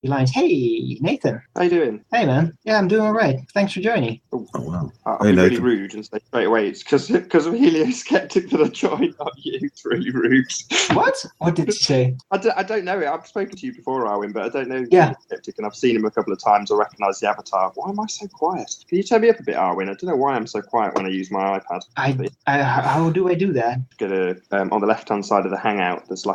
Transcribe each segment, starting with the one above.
Lines. Hey, Nathan. How you doing? Hey, man. Yeah, I'm doing all right. Thanks for joining. Oh, wow. I'll Hey, be really Nathan. rude and say straight away it's because of Helioskeptic that I joined, not you. It's really rude. What? What did you say? I don't know it. I've spoken to you before, Arwin, but I don't know Yeah. Helioskeptic, and I've seen him a couple of times. I recognise the avatar. Why am I so quiet? Can you turn me up a bit, Arwin? I don't know why I'm so quiet when I use my iPad. How do I do that? On the left-hand side of the Hangout, there's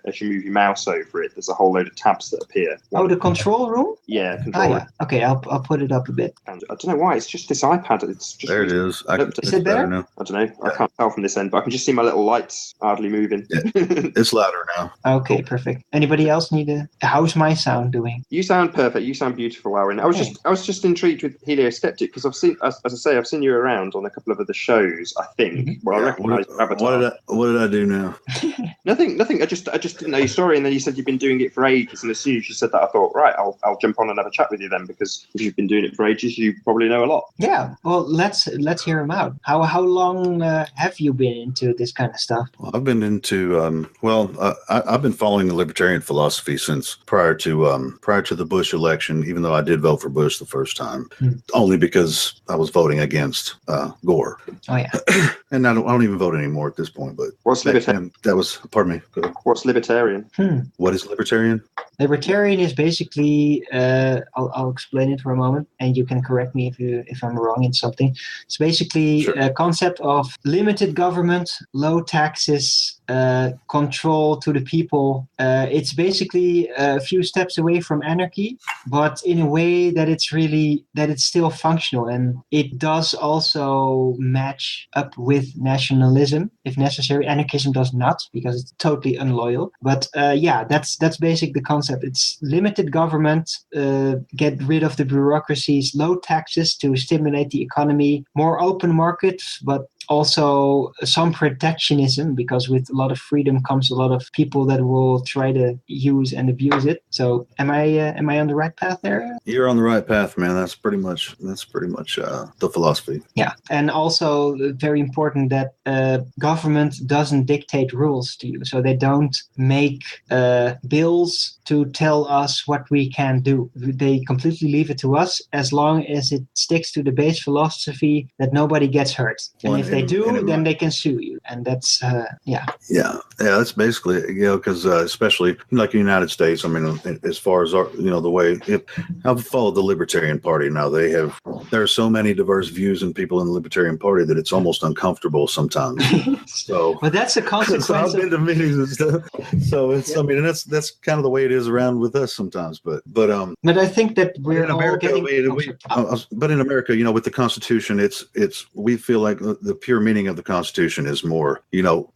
as you move your mouse over it, there's a whole load of tabs that appear. Oh, the control room? Yeah, control. Yeah. Okay, I'll put it up a bit. I don't know why. It's just this iPad. It's just There it is. Is it better? Now. I don't know. I can't tell from this end, but I can just see my little lights hardly moving. Yeah. It's louder now. Okay, perfect. Anybody else need how's my sound doing? You sound perfect. You sound beautiful, Aaron. I was just intrigued with Helioskeptic because I've seen, as I say, I've seen you around on a couple of other shows. I think. Mm-hmm. Well, I recognise your avatar. What did I do now? Nothing. I just didn't know your story, and then you said you've been doing it for ages. And as soon as you said that, I thought, right, I'll jump on and have a chat with you then, because if you've been doing it for ages, you probably know a lot. Yeah. Well, let's hear him out. How long have you been into this kind of stuff? Well, I've been into I've been following the libertarian philosophy since prior to the Bush election. Even though I did vote for Bush the first time, only because I was voting against Gore. Oh yeah. And I don't even vote anymore at this point. But what's libertarian? That was, pardon me. What's libertarian? What is libertarian? Libertarian is basically, I'll explain it for a moment, and you can correct me if I'm wrong in something. It's basically a concept of limited government, low taxes, control to the people. It's basically a few steps away from anarchy, but in a way that it's still functional, and it does also match up with nationalism if necessary. Anarchism does not, because it's totally unloyal. But that's basically the concept. It's limited government, get rid of the bureaucracies, low taxes to stimulate the economy, more open markets, but also some protectionism, because with a lot of freedom comes a lot of people that will try to use and abuse it. So am I on the right path there? You're on the right path, man. That's pretty much the philosophy. Yeah. And also very important that government doesn't dictate rules to you. So they don't make bills to tell us what we can do. They completely leave it to us, as long as it sticks to the base philosophy that nobody gets hurt. And if they do, then they can sue you. And that's, Yeah, that's basically, because especially like the United States, I mean, as far as the way I've followed the Libertarian Party now, there are so many diverse views and people in the Libertarian Party that it's almost uncomfortable sometimes. So, but that's a consequence. So I've been to meetings and stuff. So it's, I mean, and that's kind of the way it is around with us sometimes. But I think that we're in America, but in America, with the Constitution, we feel like the pure meaning of the Constitution is more,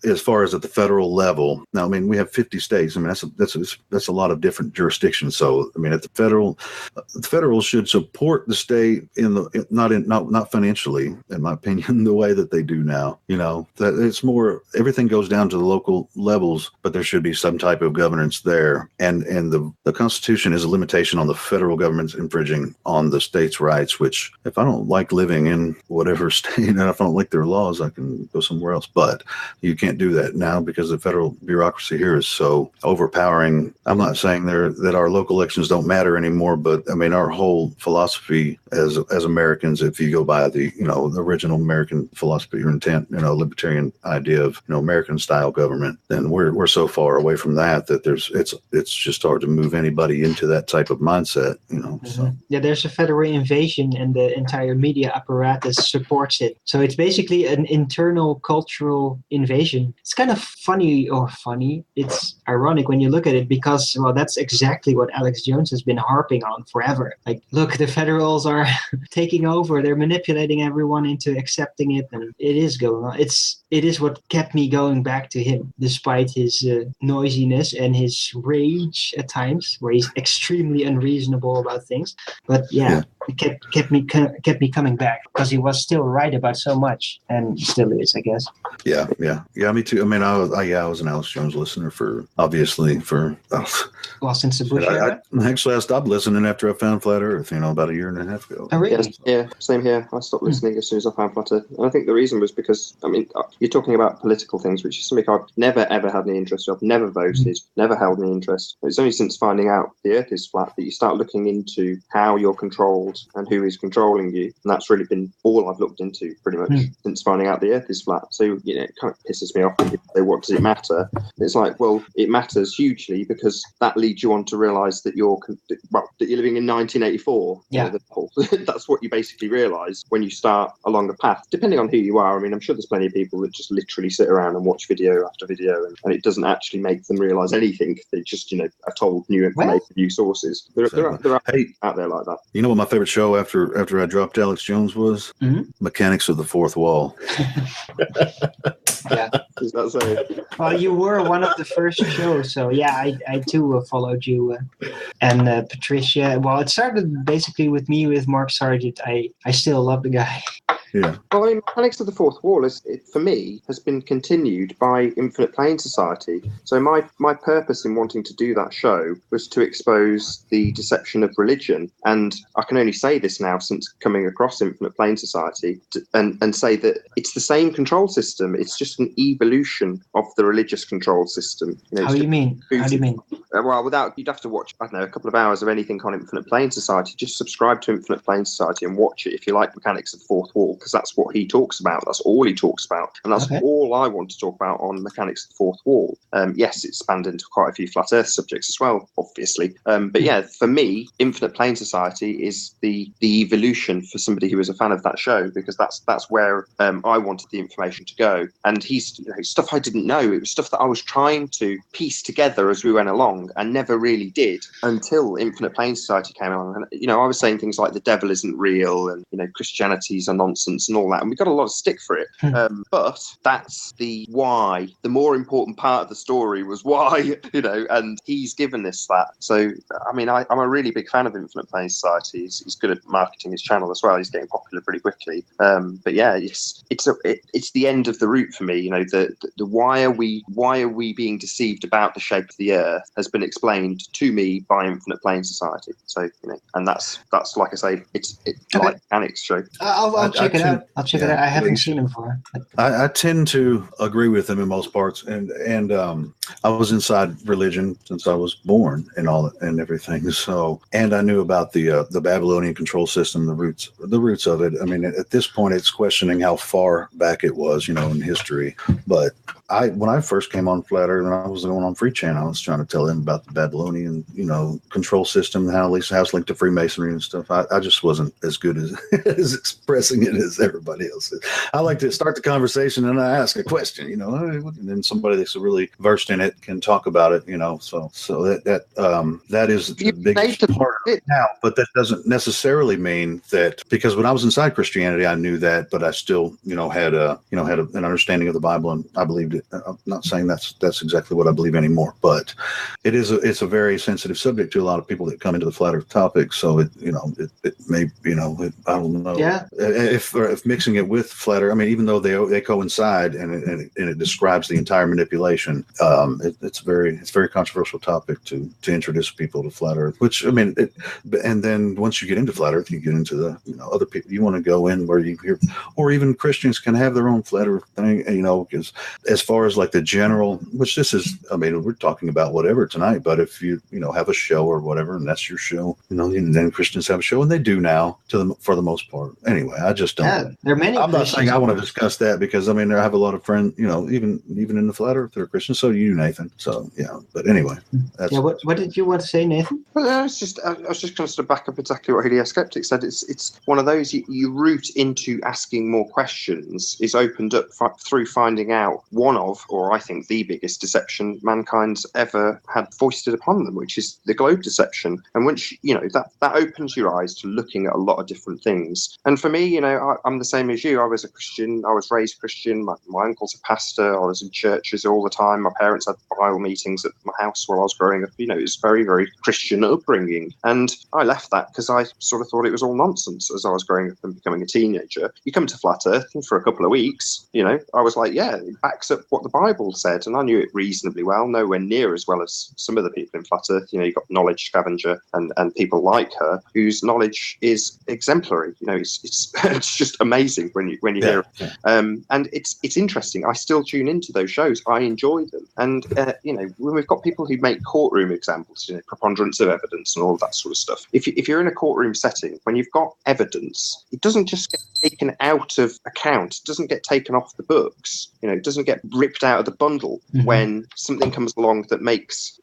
as far as at the federal level. Now, I mean, we have 50 states. I mean, that's a lot of different jurisdictions. So, I mean, at the federal should support the state not financially, in my opinion, the way that they do now. That it's more, everything goes down to the local levels, but there should be some type of governance there. And the Constitution is a limitation on the federal government's infringing on the states' rights, which if I don't like living in whatever state and if I don't like their laws, I can go somewhere else. But you can't do that now because the federal bureaucracy here is so overpowering. I'm not saying that our local elections don't matter anymore, but I mean, our whole philosophy as Americans, if you go by the original American philosophy or intent, libertarian idea of American style government, then we're so far away from that it's just hard to move anybody into that type of mindset. So. Yeah, there's a federal invasion, and the entire media apparatus supports it. So it's basically an internal cultural invasion. It's kind of funny. It's ironic when you look at it, because, well, that's exactly what Alex Jones has been harping on forever. Like, look, the federals are taking over. They're manipulating everyone into accepting it, and it is going on. It is what kept me going back to him, despite his noisiness and his rage at times, where he's extremely unreasonable about things. But yeah. It kept me coming back, because he was still right about so much, and still is, I guess. Yeah, me too. I mean, I was an Alex Jones listener since the Bush era. I stopped listening after I found Flat Earth, about a year and a half ago. Oh, really? Yeah, same here. I stopped listening as soon as I found Flat Earth. And I think the reason was because, I mean, you're talking about political things, which is something I've never ever had any interest in. I've never voted, never held any interest. It's only since finding out the Earth is flat that you start looking into how you're controlled and who is controlling you, and that's really been all I've looked into pretty much since finding out the Earth is flat. So it kind of pisses me off when people say, "What does it matter?" It's like, well, it matters hugely because that leads you on to realise that you're living in 1984. Yeah, that's what you basically realise when you start along the path. Depending on who you are, I mean, I'm sure there's plenty of people that just literally sit around and watch video after video, and it doesn't actually make them realise anything. They just are told new information, new sources. There are out there like that. You know what my favorite show after I dropped Alex Jones was? Mechanics of the Fourth Wall. Yeah. Is that so? Well, you were one of the first shows, so yeah, I too followed you and Patricia. Well, it started basically with me with Mark Sargent. I still love the guy. Yeah. Well, I mean, Mechanics of the Fourth Wall for me has been continued by Infinite Plane Society. So my purpose in wanting to do that show was to expose the deception of religion, and I can only say this now since coming across Infinite Plane Society, and say that it's the same control system. It's just an evolution of the religious control system. How do you mean? Well, you'd have to watch, I don't know, a couple of hours of anything on Infinite Plane Society. Just subscribe to Infinite Plane Society and watch it if you like Mechanics of the Fourth Wall, because that's what he talks about. That's all he talks about. And that's all I want to talk about on Mechanics of the Fourth Wall. Yes, it's spanned into quite a few flat Earth subjects as well, obviously. But yeah, for me, Infinite Plane Society is the evolution for somebody who is a fan of that show, because that's where I wanted the information to go. And he's stuff I didn't know. It was stuff that I was trying to piece together as we went along and never really did until Infinite Plane Society came along. And, I was saying things like the devil isn't real and, Christianity's a nonsense and all that. And we got a lot of stick for it. But that's the why. The more important part of the story was why, and he's given us that. So, I mean, I'm a really big fan of Infinite Plane Society. He's good at marketing his channel as well. He's getting popular pretty quickly. But yeah, it's the end of the route for me. The why are we being deceived about the shape of the Earth has been explained to me by Infinite Plane Society. So, and that's like I say, it's like Mechanics show. I'll check it out. I'll check it out. I haven't seen him before. I tend to agree with him in most parts, and I was inside religion since I was born and all and everything. So, and I knew about the Babylonian control system, the roots of it. I mean, at this point, it's questioning how far back it was, in history. But when I first came on Flat Earth and I was going on Free Channel, I was trying to tell them about the Babylonian, control system and how it's linked to Freemasonry and stuff. I just wasn't as good as expressing it as everybody else is. I like to start the conversation and I ask a question, and then somebody that's really versed in it can talk about it, So that is the biggest part of it now. But that doesn't necessarily mean that, because when I was inside Christianity, I knew that, but I still, had an understanding of the Bible, and I believed it. I'm not saying that's exactly what I believe anymore, but it's a very sensitive subject to a lot of people that come into the flat Earth topic. So it may, I don't know. Yeah. If mixing it with flat Earth, I mean, even though they coincide and it describes the entire manipulation, it's a very controversial topic to introduce people to flat Earth. Which, I mean, and then once you get into flat Earth, you get into the other people. You want to go in where you hear, or even Christians can have their own flat Earth thing. Because as far as like the general, which this is, I mean, we're talking about whatever tonight. But if you have a show or whatever, and that's your show, and then Christians have a show, and they do now for the most part. Anyway, I just don't. Yeah, there are many. I'm not saying I want to discuss that, because I mean, I have a lot of friends, even in the flat Earth, they're Christians. So do you, Nathan. So yeah, but anyway, that's What did you want to say, Nathan? Well, I was just going to sort of back up exactly what Helio Skeptic said. It's one of those you route into asking more questions is opened up through finding out one of, or I think the biggest deception mankind's ever had foisted upon them, which is the globe deception. And once that opens your eyes to looking at a lot of different things. And for me, I'm the same as you. I was a Christian. I was raised Christian. My uncle's a pastor. I was in churches all the time. My parents had Bible meetings at my house while I was growing up. It was very, very Christian upbringing. And I left that because I sort of thought it was all nonsense as I was growing up and becoming a teenager. You come to Flat Earth, and for a couple of weeks, I was like, yeah, it backs up what the Bible said, and I knew it reasonably well, nowhere near as well as some of the people in Flat Earth. You've got knowledge scavenger and people like her whose knowledge is exemplary. It's it's just amazing when you hear it. And it's interesting. I still tune into those shows. I enjoy them. And when we've got people who make courtroom examples, preponderance of evidence and all of that sort of stuff. If you're in a courtroom setting, when you've got evidence, it doesn't just get taken out of account. It doesn't get taken off the books. It doesn't get ripped out of the bundle when something comes along that makes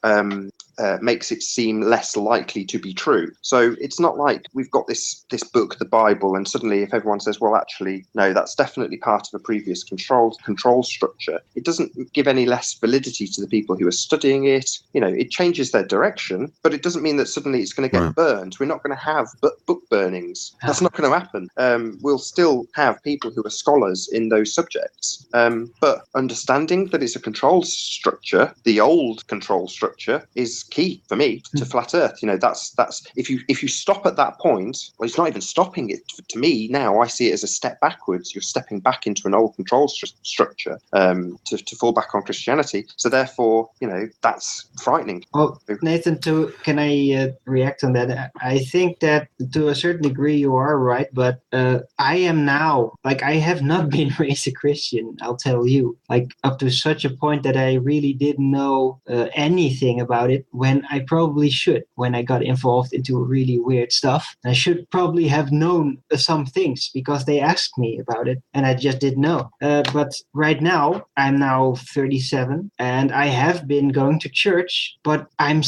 it seem less likely to be true. So it's not like we've got this book, the Bible, and suddenly if everyone says, well, actually, no, that's definitely part of a previous control structure, it doesn't give any less validity to the people who are studying it. It changes their direction, but it doesn't mean that suddenly it's going to get burned. We're not going to have book burnings. That's not going to happen. We'll still have people who are scholars in those subjects. But understanding that it's a control structure, the old control structure, is key for me to Flat Earth. That's if you stop at that point, well, it's not even stopping it. To me now, I see it as a step backwards. You're stepping back into an old control structure to fall back on Christianity. So therefore, that's frightening. Well, Nathan, can I react on that? I think that to a certain degree you are right, but I am now, I have not been raised a Christian, I'll tell you, up to such a point that I really didn't know anything about it when I probably should. When I got involved into really weird stuff, I should probably have known some things because they asked me about it and I just didn't know. But right now, I'm now 37 and I have been going to church, but I'm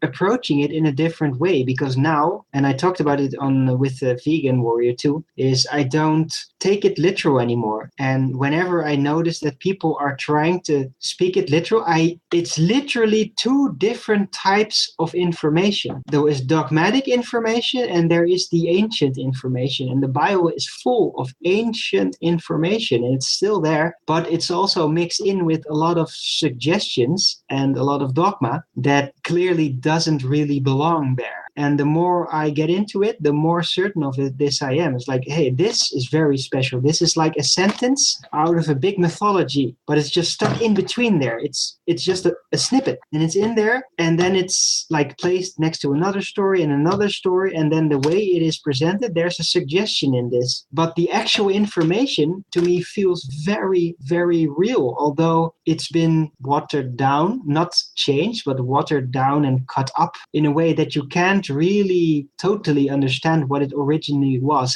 approaching it in a different way because now, and I talked about it with the Vegan Warrior too, is I don't take it literal anymore. And whenever I notice that people are trying to speak it literal, it's literally two different types of information. There is dogmatic information and there is the ancient information. And the Bible is full of ancient information and it's still there, but it's also mixed in with a lot of suggestions and a lot of dogma that clearly doesn't really belong there. And the more I get into it, the more certain of this I am. It's hey, this is very special. This is like a sentence out of a big mythology, but it's just stuck in between there. It's just a snippet, and it's in there, and then it's placed next to another story and another story, and then the way it is presented, there's a suggestion in this. But the actual information, to me, feels very, very real, although it's been watered down, not changed, but watered down and cut up in a way that you can't really totally understand what it originally was.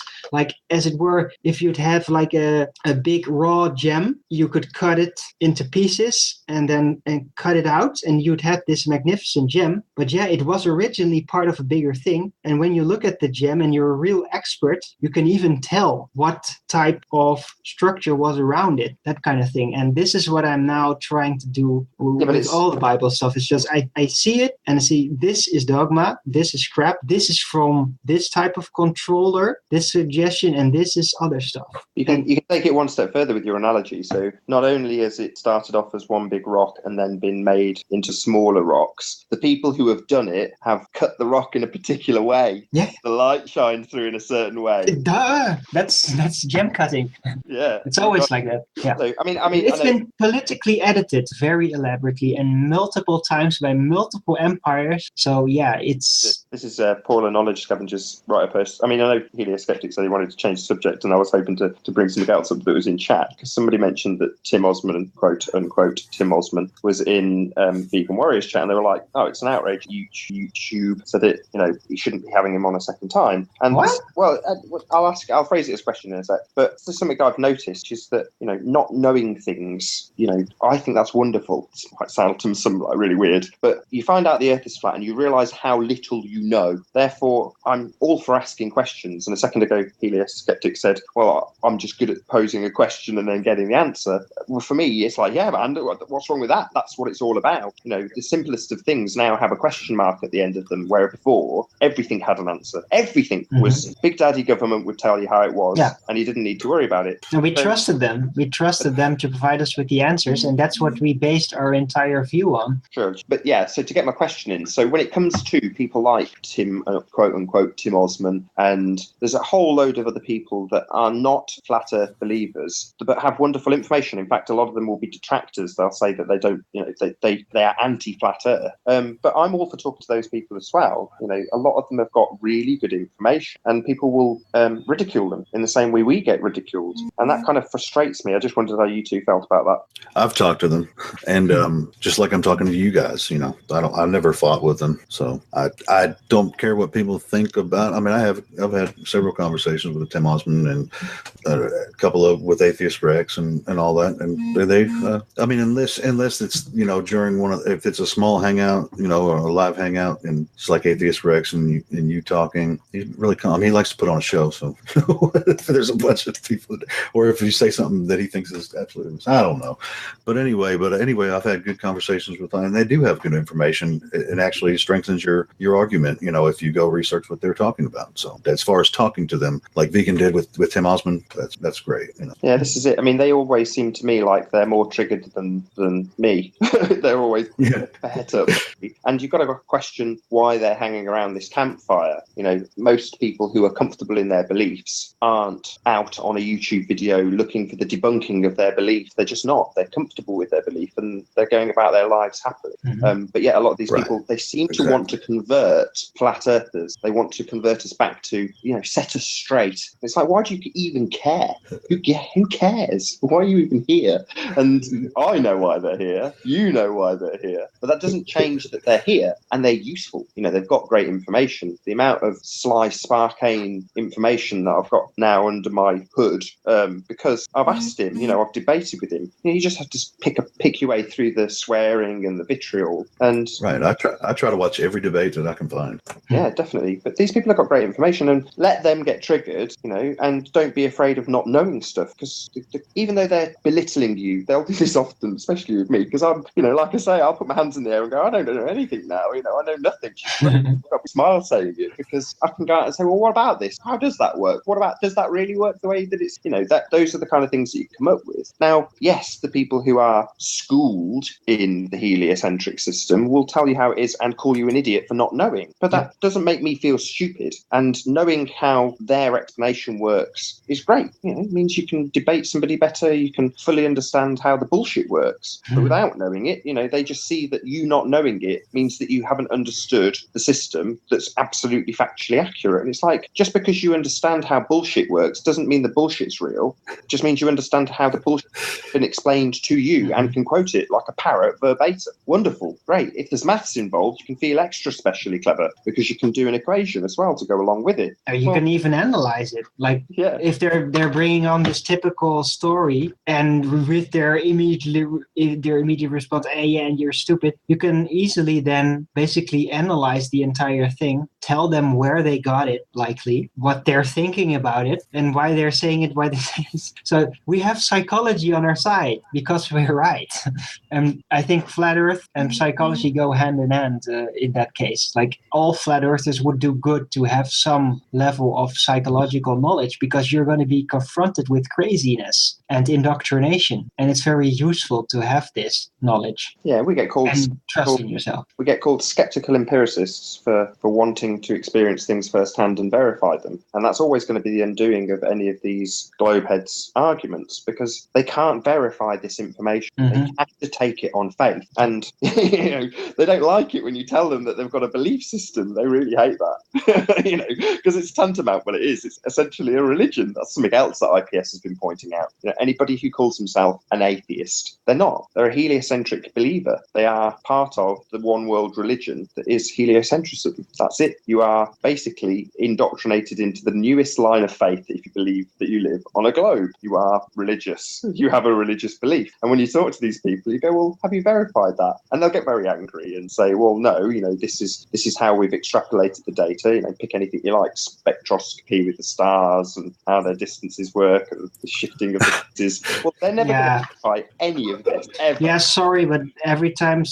As it were, if you'd have a big raw gem, you could cut it into pieces and cut it out and you'd have this magnificent gem. But yeah, it was originally part of a bigger thing. And when you look at the gem and you're a real expert, you can even tell what type of structure was around it, that kind of thing. And this is what I'm now trying to do with all the Bible stuff. It's just I see it and I see this is dogma, this is crap, this is from this type of controller, this suggestion, and this is other stuff. You can take it one step further with your analogy. So not only has it started off as one big rock and then been made into smaller rocks, the people who have done it have cut the rock in a particular way. Yeah. The light shines through in a certain way. Duh! That's gem cutting. Yeah. It's always like that. Yeah. So, I mean, it's been politically edited very elaborately and multiple times by multiple empires. So yeah, it's... This is Paula Knowledge Scavenger's writer post. I mean, I know Helioskeptic said he wanted to change the subject, and I was hoping to bring something else up that was in chat, because somebody mentioned that Tim Osman, quote unquote, Tim Osman, was in Vegan Warriors chat, and they were like, oh, it's an outrage. YouTube said it, you shouldn't be having him on a second time. And what? I'll phrase it as a question in a sec, but this is something I've noticed, is that, not knowing things, I think that's wonderful. It might sound to some really weird, but you find out the earth is flat and you realise how little you know. Therefore, I'm all for asking questions. And a second ago, Helioskeptic said, well, I'm just good at posing a question and then getting the answer. Well, for me, it's yeah, man, what's wrong with that? That's what it's all about. The simplest of things now have a question mark at the end of them, where before everything had an answer. Everything was Big Daddy government would tell you how it was, and you didn't need to worry about it. And we trusted them. We trusted them to provide us with the answers, and that's what we based our entire view on. Sure. But yeah, so to get my question in, so when it comes to people like Tim, quote unquote, Tim Osman, and there's a whole load of other people that are not flat earth believers, but have wonderful information. In fact, a lot of them will be detractors. They'll say that they don't, they are anti-flat earth. But I'm all for talking to those people as well. A lot of them have got really good information, and people will ridicule them in the same way we get ridiculed, and that kind of frustrates me. I just wondered how you two felt about that. I've talked to them, and just like I'm talking to you guys, I've never fought with them, so I don't care what people think about. I mean, I've had several conversations with Tim Osman and a couple of with Atheist Rex and all that, and they I mean, unless it's during if it's a small hangout, or a live hangout, and it's like Atheist Rex and you talking, he really he likes to put on a show. So if there's a bunch of people, or if you say something that he thinks is absolutely, I don't know, but anyway, I've had good conversations with them, and they do have good information. It actually strengthens your argument, if you go research what they're talking about. So as far as talking to them, like Vegan did with Tim Osman, that's great. Yeah, this is it. I mean, they always seem to me like they're more triggered than me. They're always prepared up. And you've got to question why they're hanging around this campfire. Most people who are comfortable in their beliefs aren't out on a YouTube video looking for the debunking of their belief. They're just not. They're comfortable with their belief, and they're going about their lives happily. But yeah, a lot of these people, they seem to want to convert flat earthers. They want to convert us back to, set us straight. It's like, why do you even care? Who cares? Why are you even here? And I know why they're here. You know why they're here. But that doesn't change that they're here and they're useful. They've got great information. The amount of sly, sparkane information that I've got now under my hood, because I've asked him, I've debated with him. You just have to pick your way through the swearing and the vitriol. And right, I try to watch every debate that I can find. Yeah, definitely. But these people have got great information, and let them get triggered, and don't be afraid of not knowing stuff, because even though they're belittling you, they'll do this often, especially with me, because I'm, like I say, I'll put my hands in the air and go, I don't know anything now, I know nothing. I've got a smile saying it, because I can go out and say, well, what about this? How does that work? Does that really work the way that it's, those are the kind of things that you come up with. Now, yes, the people who are schooled in the heliocentric system will tell you how it is and call you an idiot for not knowing, but that doesn't make me feel stupid. And knowing how their explanation works is great. It means you can debate somebody better, you can fully understand how the bullshit works. But without knowing it, they just see that you not knowing it means that you haven't understood the system that's absolutely factually accurate. And it's like, just because you understand how bullshit works doesn't mean the bullshit's real. It just means you understand how the bullshit's been explained to you and can quote it like a parrot verbatim. Wonderful, great. If there's maths involved, you can feel extra specially clever because you can do an equation as well to go along with it. You can even analyze it. Like, if they're bringing on this typical story, and with their immediate response, and you're stupid, you can easily then basically analyze the entire thing, tell them where they got it, likely, what they're thinking about it, and why they're saying it, why they say it. So we have psychology on our side because we're right. And I think flat earth and psychology go hand in hand in that case. Like, all flat earthers would do good to have some level of psychological knowledge, because you're going to be confronted with craziness and indoctrination, and it's very useful to have this knowledge. Yeah, we get called and trust in yourself. We get called skeptical empiricists for wanting to experience things firsthand and verify them, and that's always going to be the undoing of any of these globeheads arguments, because they can't verify this information. They have to take it on faith, and they don't like it when you tell them that they've got a belief system. They really hate that, because it's tantamount. Well, it is. It's essentially a religion. That's something else that IPS has been pointing out. Anybody who calls himself an atheist, they're not. They're a heliocentric believer. They are part of the one world religion that is heliocentrism. That's it. You are basically indoctrinated into the newest line of faith if you believe that you live on a globe. You are religious. You have a religious belief. And when you talk to these people, you go, well, have you verified that? And they'll get very angry and say, well, no, this is how we've extrapolated the data. Pick anything you like, spectroscopy with the stars and how their distances work and the shifting of the distances. Well, they're never going to verify any of this ever. Yeah, sorry, but every time,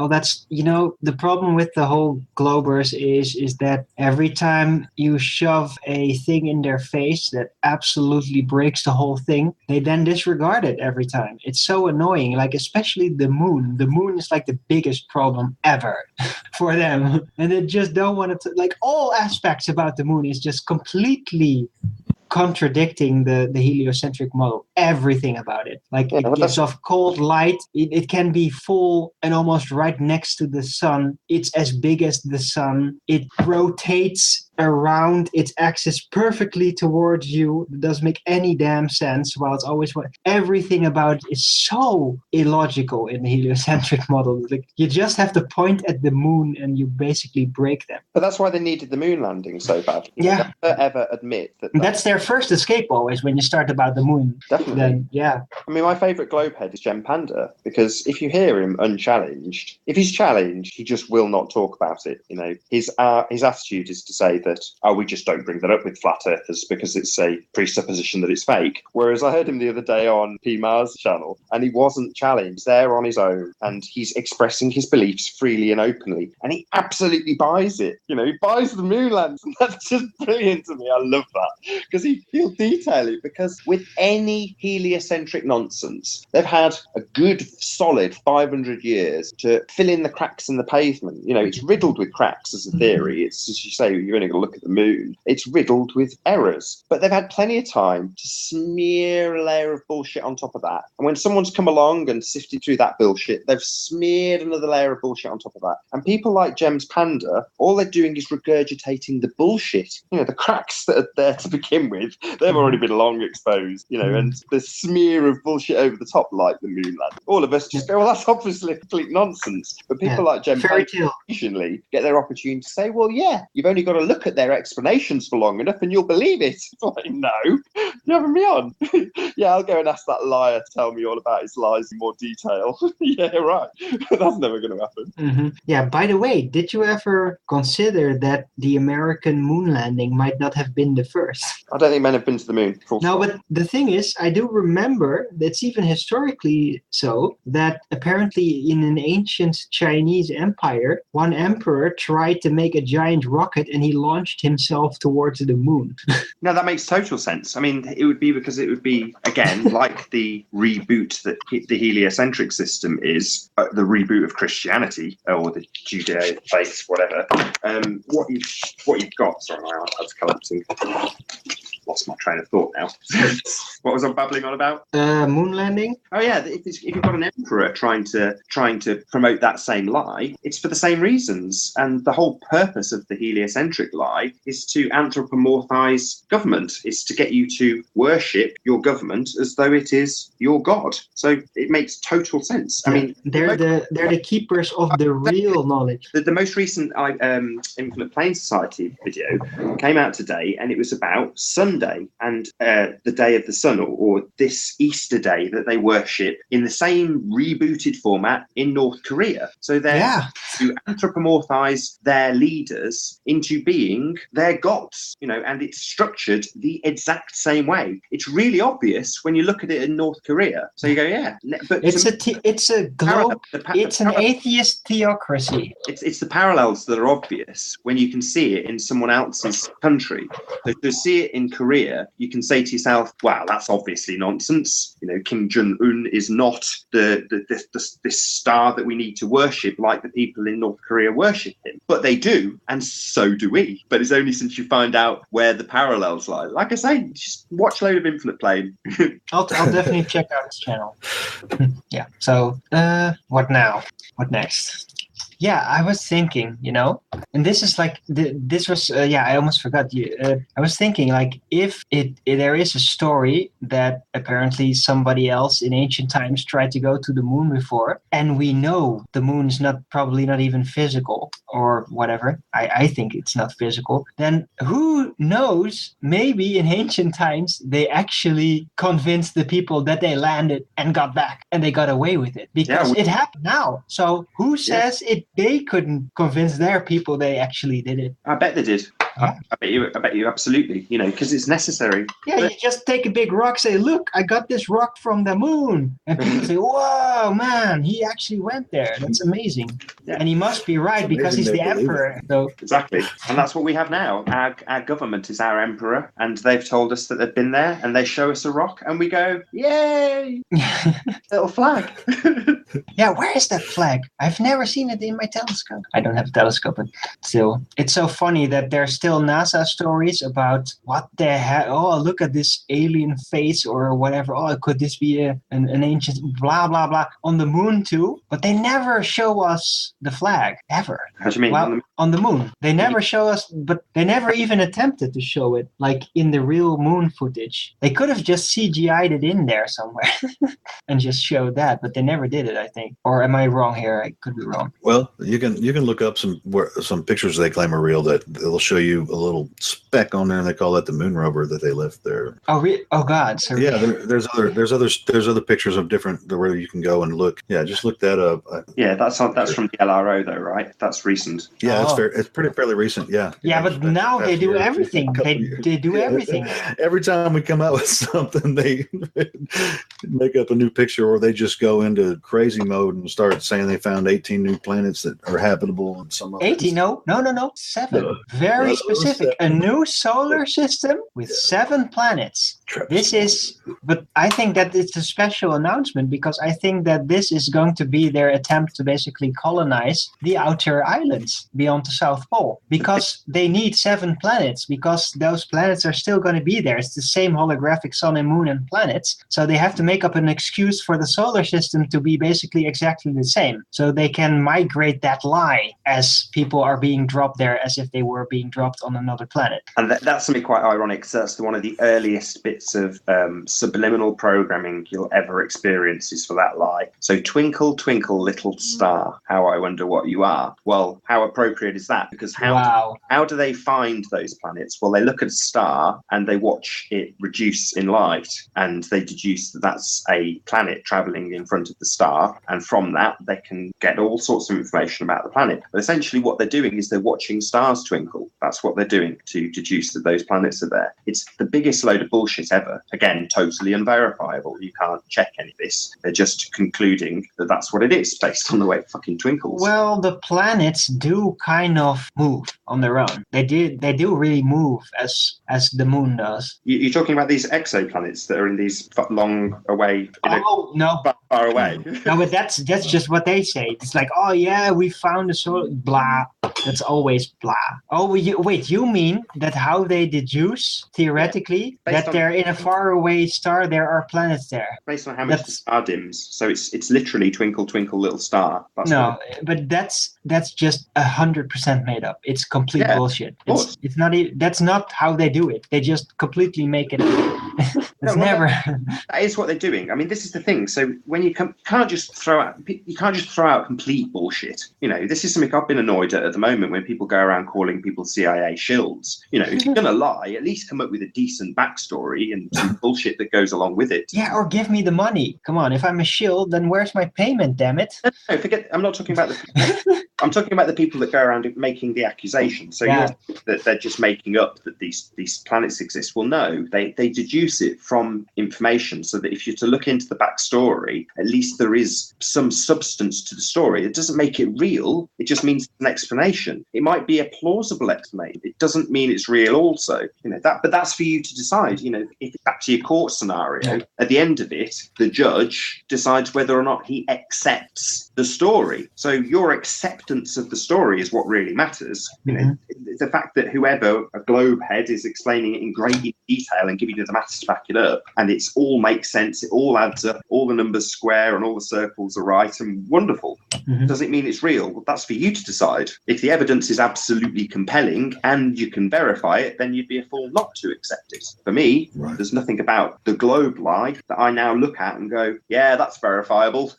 that's, the problem with the whole globers is that every time you shove a thing in their face that absolutely breaks the whole thing, they then disregard it every time. It's so annoying, like, especially the moon. The moon is like the biggest problem ever for them. And just don't want to, like, all aspects about the moon is just completely contradicting the heliocentric model. Everything about it. Like, it gives off cold light. It can be full and almost right next to the sun. It's as big as the sun. It rotates around its axis perfectly towards you. It doesn't make any damn sense. While it's always everything about it is so illogical in the heliocentric model. Like, you just have to point at the moon and you basically break them. But that's why they needed the moon landing so badly. Yeah. They never ever admit that. That's their first escape always when you start about the moon. Definitely. Then, yeah. I mean, my favourite globehead is Jem Panda, because if you hear him unchallenged, if he's challenged, he just will not talk about it. You know, his attitude is to say that, oh, we just don't bring that up with flat earthers because it's a presupposition that it's fake. Whereas I heard him the other day on P. Mars' channel, and he wasn't challenged, there on his own, and he's expressing his beliefs freely and openly, and he absolutely buys it. You know, he buys the moon lands, and that's just brilliant to me. I love that, because he'll detail it, because with any heliocentric nonsense, they've had a good solid 500 years to fill in the cracks in the pavement. You know, it's riddled with cracks as a theory. It's, as you say, you're only going to look at the moon. It's riddled with errors, but they've had plenty of time to smear a layer of bullshit on top of that. And when someone's come along and sifted through that bullshit, they've smeared another layer of bullshit on top of that. And people like Jem's Panda, all they're doing is regurgitating the bullshit. You know, the cracks that are there to begin with, they've already been long exposed, you know, and the smear of bullshit over the top, like the moon landing. All of us just go, well, that's obviously complete nonsense. But people like Jem Panda occasionally get their opportunity to say, well, yeah, you've only got to look at their explanations for long enough and you'll believe it. It's like, no, you're having me on. Yeah, I'll go and ask that liar to tell me all about his lies in more detail. Yeah, right. That's never going to happen. Yeah, by the way, did you ever consider that the American moon landing might not have been the first? I don't think men have been to the moon. No, but the thing is, I do remember, that's even historically so, that apparently in an ancient Chinese empire, one emperor tried to make a giant rocket and he launched himself towards the moon. No, that makes total sense. I mean, it would be because it would be, again, like the reboot that the heliocentric system is, the reboot of Christianity or the Judeo faith, whatever. What you've got, sorry, my iPad's collapsing. Lost my train of thought now. What was I babbling on about? Moon landing? Oh yeah, if you've got an emperor trying to promote that same lie, it's for the same reasons. And the whole purpose of the heliocentric lie is to anthropomorphize government. It's to get you to worship your government as though it is your god. So it makes total sense. I mean, they're the keepers of the real knowledge. The most recent Infinite Plane Society video came out today, and it was about Sunday and the day of the sun, or this Easter day that they worship in the same rebooted format in North Korea. So they're to anthropomorphize their leaders into being their gods, you know, and it's structured the exact same way. It's really obvious when you look at it in North Korea. So you go, yeah, but it's an atheist theocracy. It's the parallels that are obvious when you can see it in someone else's country. So to see it in Korea, you can say to yourself, wow, that's obviously nonsense. You know, Kim Jong-un is not this star that we need to worship like the people in North Korea worship him. But they do, and so do we. But it's only since you find out where the parallels lie. Like I say, just watch a load of Infinite Plane. I'll definitely check out his channel. Yeah. So, what now? What next? Yeah, I was thinking, you know, and this is like, this was, I almost forgot. I was thinking, like, if there is a story that apparently somebody else in ancient times tried to go to the moon before, and we know the moon is probably not even physical or whatever. I think it's not physical. Then who knows, maybe in ancient times, they actually convinced the people that they landed and got back and they got away with it because it happened now. So who says they couldn't convince their people they actually did it? I bet they did. I bet you absolutely, because it's necessary. Yeah, you just take a big rock, say, look, I got this rock from the moon. And people say, whoa, man, he actually went there. That's amazing. Yeah. And he must be right because he's the emperor. So. Exactly. And that's what we have now. Our government is our emperor, and they've told us that they've been there, and they show us a rock, and we go, yay! Little flag. Yeah, where is that flag? I've never seen it in my telescope. I don't have a telescope, but still. It's so funny that there's still NASA stories about what the heck. Oh, look at this alien face or whatever. Oh, could this be an ancient blah, blah, blah. On the moon too. But they never show us the flag, ever. How do you mean? Well, on the moon. They never show us, but they never even attempted to show it, like in the real moon footage. They could have just CGI'd it in there somewhere and just showed that, but they never did it, I think. Or am I wrong here? I could be wrong. Well, you can look up some pictures they claim are real that they'll show you a little speck on there, and they call that the moon rover that they left there. Oh, oh God! So yeah, there's other pictures of different where you can go and look. Yeah, just look that up. Yeah, that's from the LRO though, right? That's recent. Yeah, it's fairly recent. Yeah. Yeah, but now they do everything. They do everything. Every time we come out with something, they make up a new picture, or they just go into crazy mode and start saying they found 18 new planets that are habitable and some 18? No. 7. Very specific. 7. A new solar system with 7 planets. But I think that it's a special announcement because I think that this is going to be their attempt to basically colonize the outer islands beyond the South Pole, because they need 7 planets, because those planets are still going to be there. It's the same holographic sun and moon and planets. So they have to make up an excuse for the solar system to be basically exactly the same. So they can migrate that lie as people are being dropped there as if they were being dropped on another planet. And that's something quite ironic, because that's one of the earliest bits of subliminal programming you'll ever experience is for that lie. So twinkle, twinkle, little star, how I wonder what you are. Well, how appropriate is that? Because how do they find those planets? Well, they look at a star and they watch it reduce in light, and they deduce that that's a planet traveling in front of the star, and from that they can get all sorts of information about the planet. But essentially what they're doing is they're watching stars twinkle. That's what they're doing to deduce that those planets are there. It's the biggest load of bullshit ever. Again, totally unverifiable. You can't check any of this. They're just concluding that that's what it is based on the way it fucking twinkles. Well, the planets do kind of move on their own. They do really move as the moon does. You're talking about these exoplanets that are in these long away, no, far away. No, but that's just what they say. It's like, oh yeah, we found a solar blah. That's always blah. Oh, you mean that how they deduce theoretically that they're in a faraway star, there are planets there based on how much the star dims. So it's literally twinkle, twinkle, little star. But that's just 100% made up. It's complete bullshit. It's not. That's not how they do it. They just completely make it up. That is what they're doing. I mean, this is the thing. So when you can't just throw out complete bullshit. This is something I've been annoyed at the moment when people go around calling people CIA shills. If you're gonna lie, at least come up with a decent backstory and some bullshit that goes along with it. Yeah, or give me the money. Come on, if I'm a shill, then where's my payment? Damn it! No, forget. I'm not talking about I'm talking about the people that go around making the accusation. So that they're just making up that these planets exist. Well, no, they deduce it from information, so that if you're to look into the backstory, at least there is some substance to the story. It doesn't make it real. It just means an explanation. It might be a plausible explanation. It doesn't mean it's real also. But that's for you to decide. If it's actually a court scenario, at the end of it, the judge decides whether or not he accepts the story. So your acceptance of the story is what really matters. The fact that whoever, a globe head, is explaining it in great detail and giving you the maths to back it up, and it's all makes sense, it all adds up, all the numbers square and all the circles are right and wonderful. Does it mean it's real? Well, that's for you to decide. If the evidence is absolutely compelling and you can verify it, then you'd be a fool not to accept it. For me, there's nothing about the globe lie that I now look at and go, yeah, that's verifiable.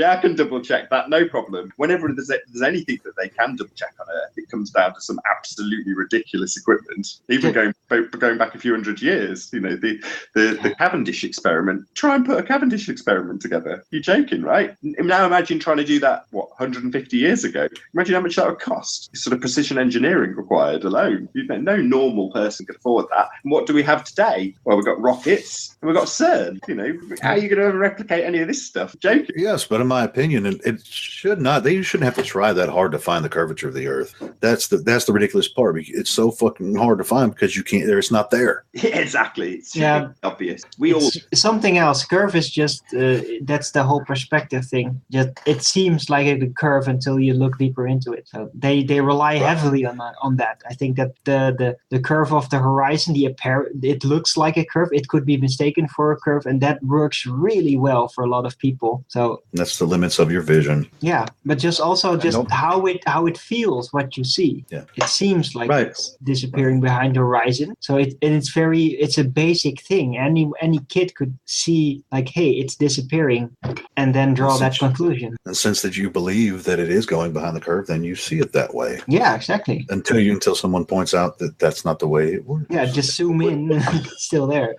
Yeah, I can double check that, no problem. Whenever there's anything that they can double check on Earth, it comes down to some absolutely ridiculous equipment. Even going back a few hundred years, the Cavendish experiment. Try and put a Cavendish experiment together. You're joking, right? Now imagine trying to do that, 150 years ago. Imagine how much that would cost. It's sort of precision engineering required alone. No normal person could afford that. And what do we have today? Well, we've got rockets and we've got CERN. How are you going to replicate any of this stuff? Joking. Yes, but in my opinion, it should not. They shouldn't have to try that hard to find the curvature of the Earth. That's the ridiculous part. It's so fucking hard to find because you can't. It's not there. Yeah, exactly. It's obvious. Something else. Curve is just that's the whole perspective thing. Just it seems like a curve until you look deeper into it. So they rely heavily on that. I think that the curve of the horizon, it looks like a curve. It could be mistaken for a curve, and that works really well for a lot of people. So that's the limits of your vision. Yeah, but just how it feels, what you see. Yeah. It seems like it's disappearing behind the horizon. So it's a basic thing. Any kid could see like, hey, it's disappearing, and then draw that conclusion. And since that you believe that it is going behind the curve, then you see it that way. Yeah, exactly. Until someone points out that that's not the way it works. Yeah, just zoom in, it's still there.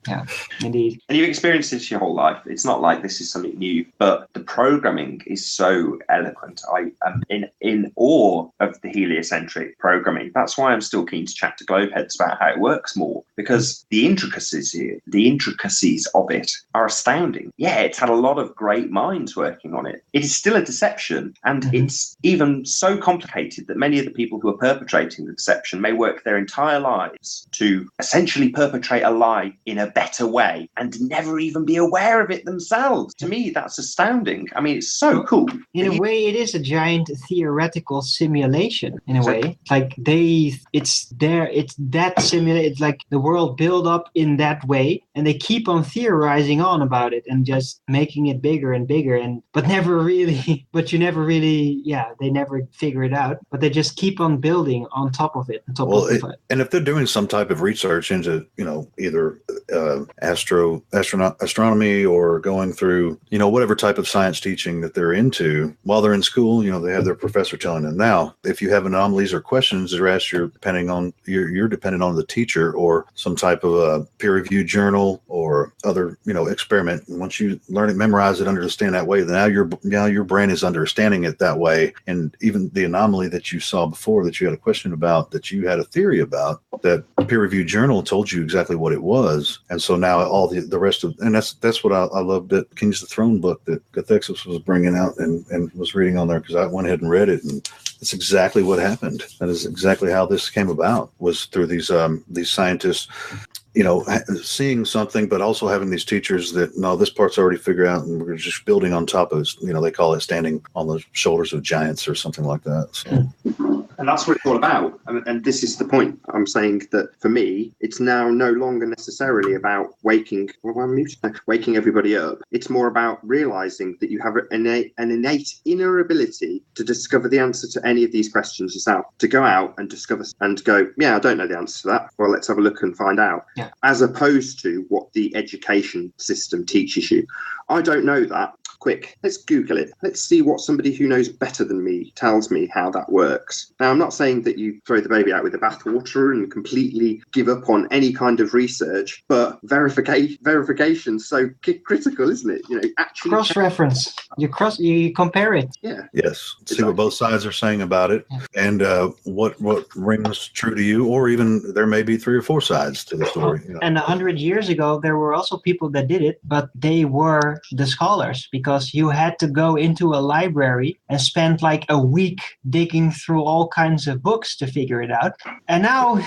Yeah, indeed. And you've experienced this your whole life. It's not like this is something new, but the programming is so eloquent. I am in awe of the heliocentric programming. That's why I'm still keen to chat to Globeheads about how it works more, because the intricacies of it are astounding. Yeah, it's had a lot of great minds working on it. It is still a deception, and it's even so complicated that many of the people who are perpetrating the deception may work their entire lives to essentially perpetrate a lie in a better way and never even be aware of it themselves. To me, that's astounding. I mean, it's so cool. In a way, it is a giant theoretical simulation. In a way, like it's that simulated, like the world built up in that way, and they keep on theorizing on about it and just making it bigger and bigger, but you never really, they never figure it out, but they just keep on building on top of it. And if they're doing some type of research into, either astronomy or going through, whatever type of science teaching that they're into while they're in school, they have their professor telling them. Now, if you have anomalies or questions that are asked, you're dependent on the teacher or some type of a peer-reviewed journal or other, experiment. And once you learn it, memorize it, understand that way, then now your brain is understanding it that way. And even the anomaly that you saw before that you had a question about, that you had a theory about, that peer-reviewed journal told you exactly what it was. And so now all the rest of, and that's what I loved that Kings of the Throne book that Cathexis was bringing out and was reading on there, because I went ahead and read it, and it's exactly what happened. That is exactly how this came about, was through these scientists, seeing something, but also having these teachers that, no, this part's already figured out, and we're just building on top of it. They call it standing on the shoulders of giants or something like that. So. And that's what it's all about. And this is the point. I'm saying that for me, it's now no longer necessarily about waking everybody up. It's more about realizing that you have an innate inner ability to discover the answer to any of these questions yourself, to go out and discover and go, yeah, I don't know the answer to that. Well, let's have a look and find out. Yeah. As opposed to what the education system teaches you. I don't know that. Quick, let's Google it. Let's see what somebody who knows better than me tells me how that works. Now, I'm not saying that you throw the baby out with the bathwater and completely give up on any kind of research, but verification's so critical, isn't it? Actually cross-reference. You compare it. Yeah. Yes. See what both sides are saying about it, and what rings true to you, or even there may be 3 or 4 sides to the story. And 100 years ago, there were also people that did it, but they were the scholars, because you had to go into a library and spend like a week digging through all kinds of books to figure it out. And now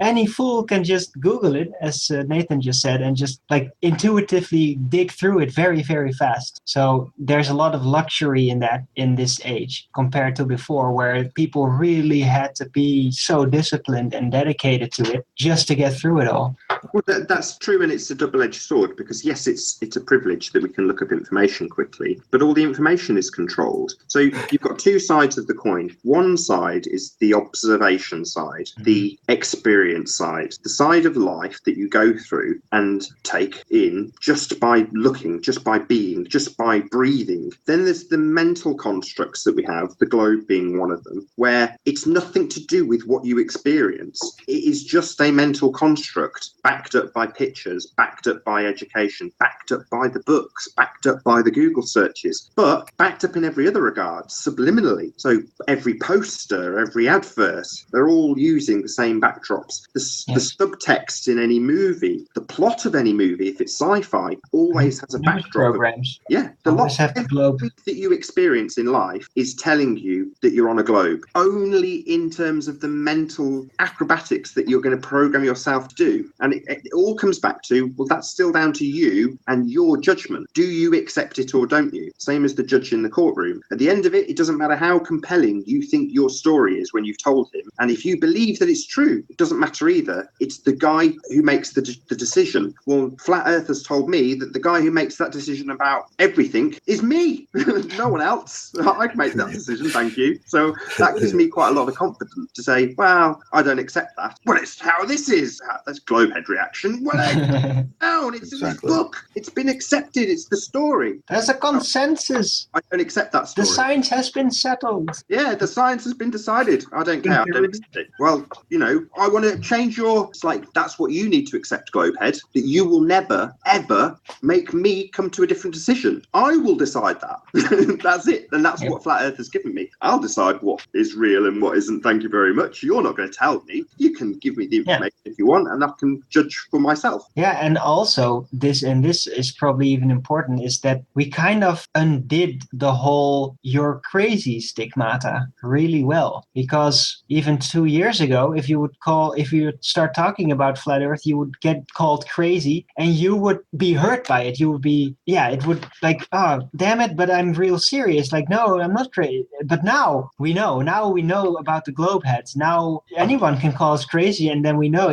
any fool can just Google it, as Nathan just said, and just like intuitively dig through it very, very fast. So there's a lot of luxury in that in this age compared to before, where people really had to be so disciplined and dedicated to it just to get through it all. Well, that's true, and it's a double-edged sword, because yes, it's a privilege that we can look up information quickly, but all the information is controlled. So you've got 2 sides of the coin. One side is is the observation side, the experience side, the side of life that you go through and take in just by looking, just by being, just by breathing. Then there's the mental constructs that we have, the globe being one of them, where it's nothing to do with what you experience. It is just a mental construct backed up by pictures, backed up by education, backed up by the books, backed up by the Google searches, but backed up in every other regard, subliminally. So every poster, every advert, they're all using the same backdrops. The subtext in any movie, the plot of any movie, if it's sci-fi, always has a backdrop. Programs. The lot have the globe that you experience in life is telling you that you're on a globe. Only in terms of the mental acrobatics that you're going to program yourself to do. And it all comes back to, well, that's still down to you and your judgment. Do you accept it or don't you? Same as the judge in the courtroom. At the end of it, it doesn't matter how compelling you think your story is when you've told him. And if you believe that it's true, it doesn't matter either. It's the guy who makes the decision. Well, Flat Earth has told me that the guy who makes that decision about everything is me. No one else. I can make that decision, thank you. So that gives me quite a lot of confidence to say, well, I don't accept that. Well, it's how this is. That's Globehead reaction. Well, it's in this book. It's been accepted. It's the story. There's a consensus. I don't accept that story. The science has been settled. Yeah, the science has been decided. I don't care. I don't accept it. Well, I want to change your... It's like, that's what you need to accept, Globehead, that you will never, ever make me come to a different decision. I will decide that. That's it. And that's what Flat Earth has given me. I'll decide what is real and what isn't. Thank you very much. You're not going to tell me. You can give me the information if you want, and I can judge for myself. Yeah, and also this is probably even important, is that we kind of undid the whole "you're crazy" stigmata really well. Because even 2 years ago, if you would start talking about Flat Earth, you would get called crazy, and you would be hurt by it. You would be, it would like, oh, damn it, but I'm real serious. Like, no, I'm not crazy. But now we know. Now we know about the globe heads. Now anyone can call us crazy, and then we know,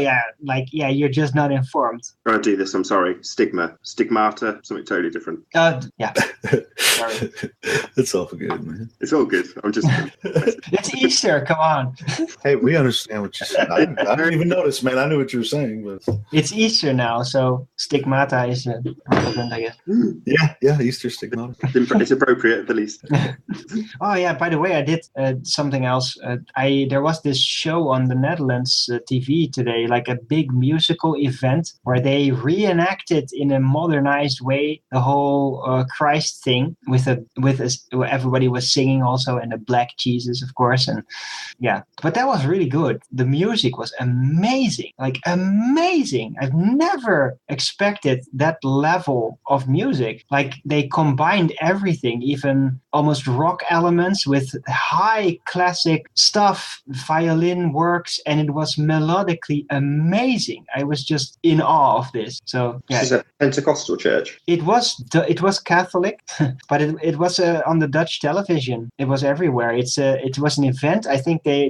you're just not informed. I'm going to do this, I'm sorry. Stigmata, something totally different. Sorry. It's all good, man. It's all good. I'm just... It's Easter, come on. Hey, we understand what you're saying. I didn't even notice, man. I knew what you were saying. But it's Easter now, so stigmata is relevant, I guess. Yeah, Easter stigmata. It's appropriate at the least. Oh yeah, by the way, I did something else. There was this show on the Netherlands TV today, like a big musical event where they reenacted in a modernized way the whole Christ thing with everybody was singing also, and the black Jesus, of course, and but that was really good. The music was amazing, like amazing. I've never expected that level of music. Like they combined everything, even almost rock elements with high classic stuff, violin works, and it was melodically amazing. I was just in awe of this. So This is a Pentecostal church. It was Catholic, but it was on the Dutch television. It was everywhere. It was an event. I think they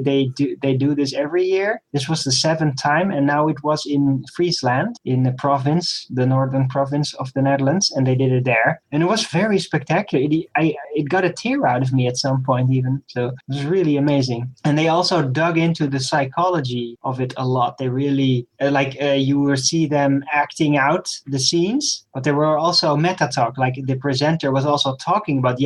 do this every year. This was the 7th time, and now it was in Friesland, in the northern province of the Netherlands, and they did it there. And it was very spectacular. It got a tear out of me at some point even. So it was really amazing. And they also dug into the psychology of it a lot. They really, you will see them acting out the scenes, but there were also meta talk. Like the presenter was also talking about,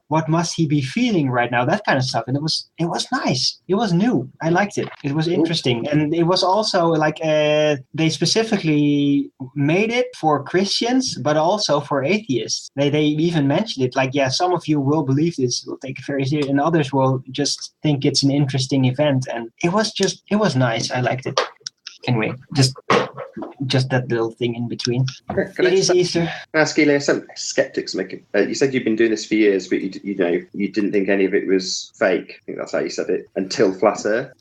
what must he be feeling right now? That kind of stuff. And it was nice. It was new. I liked it. It was interesting. And it was also like, they specifically made it for Christians, but also for atheists. They even mentioned it, like, some of you will believe this, will take it very seriously, and others will just think it's an interesting event. And it was nice. I liked it. Anyway, just that little thing in between. It is Easter. Ask Eli, some skeptics making. You said you've been doing this for years, but you didn't think any of it was fake. I think that's how you said it. Until Flat Earth.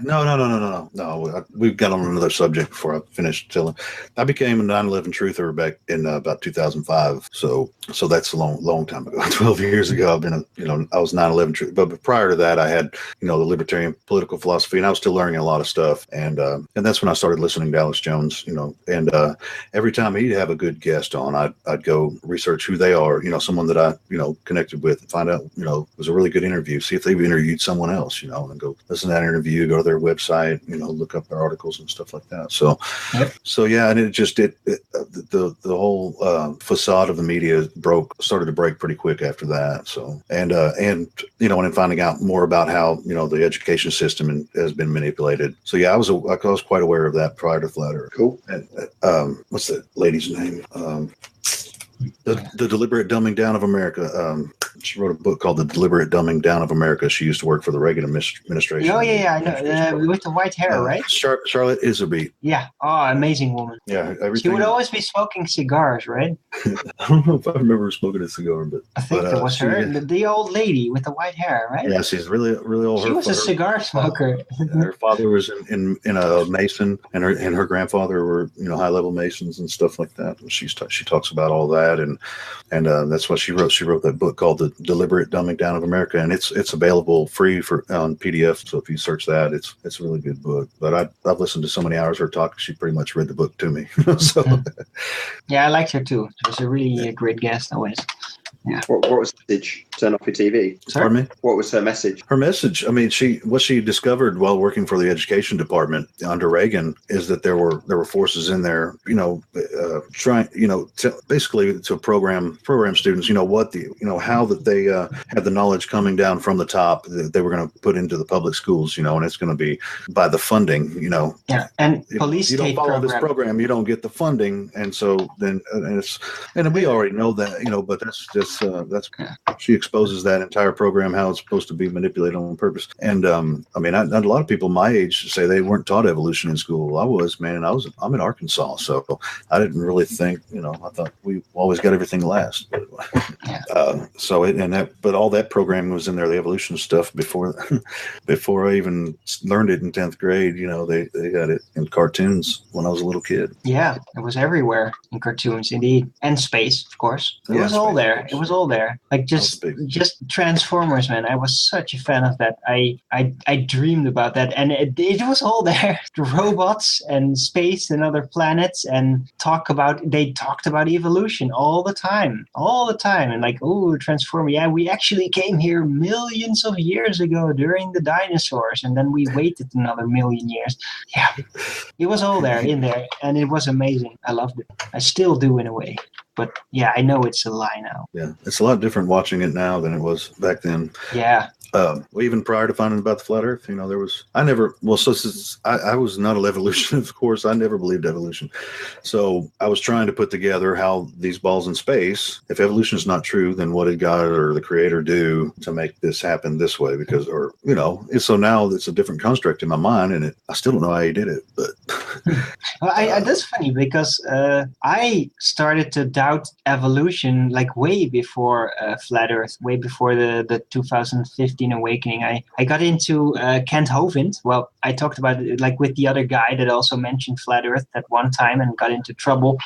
No. We got on another subject before I finished telling. I became a 9/11 truther back in about 2005. So that's a long time ago. 12 years ago, I've been I was 9/11 truther. But prior to that, I had the libertarian political philosophy, and I was still learning a lot of stuff. And that's when I started listening to Alex Jones. times, and every time he'd have a good guest on, I'd go research who they are, someone that I, connected with, and find out, it was a really good interview, see if they've interviewed someone else, and go listen to that interview, go to their website, look up their articles and stuff like that. So, yeah, and the whole facade of the media started to break pretty quick after that. So, and then finding out more about how, the education system has been manipulated. So yeah, I was quite aware of that prior to Flat Earth. Cool. And what's that lady's name? The Deliberate Dumbing Down of America. She wrote a book called The Deliberate Dumbing Down of America. She used to work for the Reagan administration. Oh, yeah, I know. With the white hair, right? Charlotte Iserbyt. Yeah. Oh, amazing woman. Yeah. She would always be smoking cigars, right? I don't know if I remember smoking a cigar, but I think it was her. Yeah. The old lady with the white hair, right? Yeah, she's really, really old. She was a cigar smoker. Her father was in a Mason, and her grandfather were, high-level Masons and stuff like that. And she talks about all that, and that's what she wrote. She wrote that book called The Deliberate Dumbing Down of America, and it's available free on PDF. So if you search that, it's a really good book. But I've listened to so many hours of her talk. She pretty much read the book to me. So yeah, I liked her too. She was a really great guest always. Yeah. What was the message? Turn off your TV. Pardon me? What was her message? Her message, I mean, what she discovered while working for the education department under Reagan is that there were forces in there, trying, basically to program students, how that they had the knowledge coming down from the top that they were going to put into the public schools, and it's going to be by the funding, Yeah, and police. You don't follow this program, you don't get the funding, and so then and we already know that, but that's she exposes that entire program, how it's supposed to be manipulated on purpose. And I mean, a lot of people my age say they weren't taught evolution in school. I'm in Arkansas, so I didn't really think, I thought we always got everything last. But all that programming was in there, the evolution stuff before I even learned it in 10th grade. They got it in cartoons when I was a little kid. Yeah, it was everywhere in cartoons, indeed, and space, of course. It was all there. It was all there. Like just Transformers, man. I was such a fan of that. I dreamed about that, and it was all there. The robots and space and other planets, and they talked about evolution all the time, and like, oh, Transformer. Yeah, we actually came here millions of years ago during the dinosaurs, and then we waited another million years. Yeah, it was all there in there, and it was amazing. I loved it. I still do in a way. But yeah, I know it's a lie now. Yeah, it's a lot different watching it now than it was back then. Yeah. Even prior to finding about the flat Earth, I was not an evolutionist, of course. I never believed evolution. So I was trying to put together how these balls in space, if evolution is not true, then what did God or the creator do to make this happen this way? So now it's a different construct in my mind, and I still don't know how he did it, but. Well, that's funny because I started to doubt evolution like way before flat Earth, way before the 2015 awakening. I got into Kent Hovind. Well, I talked about it like with the other guy that also mentioned flat Earth at one time and got into trouble.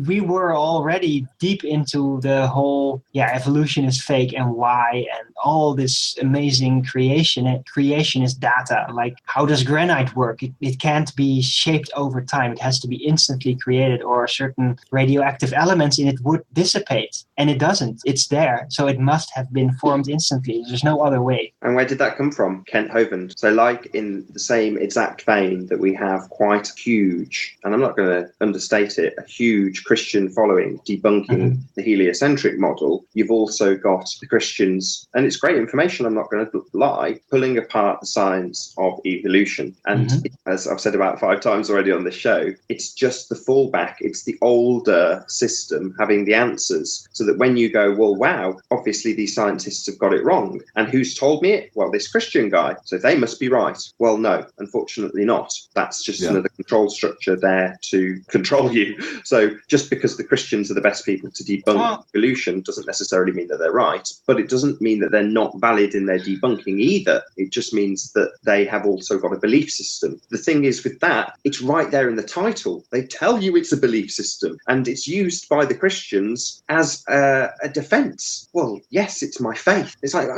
We were already deep into the whole, evolution is fake and why, and all this amazing creationist data. Like, how does granite work? It can't be shaped over time. It has to be instantly created, or certain radioactive elements in it would dissipate. And it doesn't. It's there. So it must have been formed instantly. There's no other way. And where did that come from? Kent Hovind. So like in the same exact vein that we have quite huge, and I'm not going to understate it, a huge Christian following debunking the heliocentric model, you've also got the Christians, and it's great information, I'm not going to lie, pulling apart the science of evolution. And as I've said about 5 times already on this show, it's just the fallback. It's the older system having the answers, so that when you go, well, wow, obviously these scientists have got it wrong. And who's told me it? Well, this Christian guy. So they must be right. Well, no, unfortunately not. That's just another control structure there to control you. So just because the Christians are the best people to debunk evolution doesn't necessarily mean that they're right, but it doesn't mean that they're not valid in their debunking either. It just means that they have also got a belief system. The thing is with that, it's it's right there in the title. They tell you it's a belief system, and it's used by the Christians as a defense. Well, yes, it's my faith. It's like,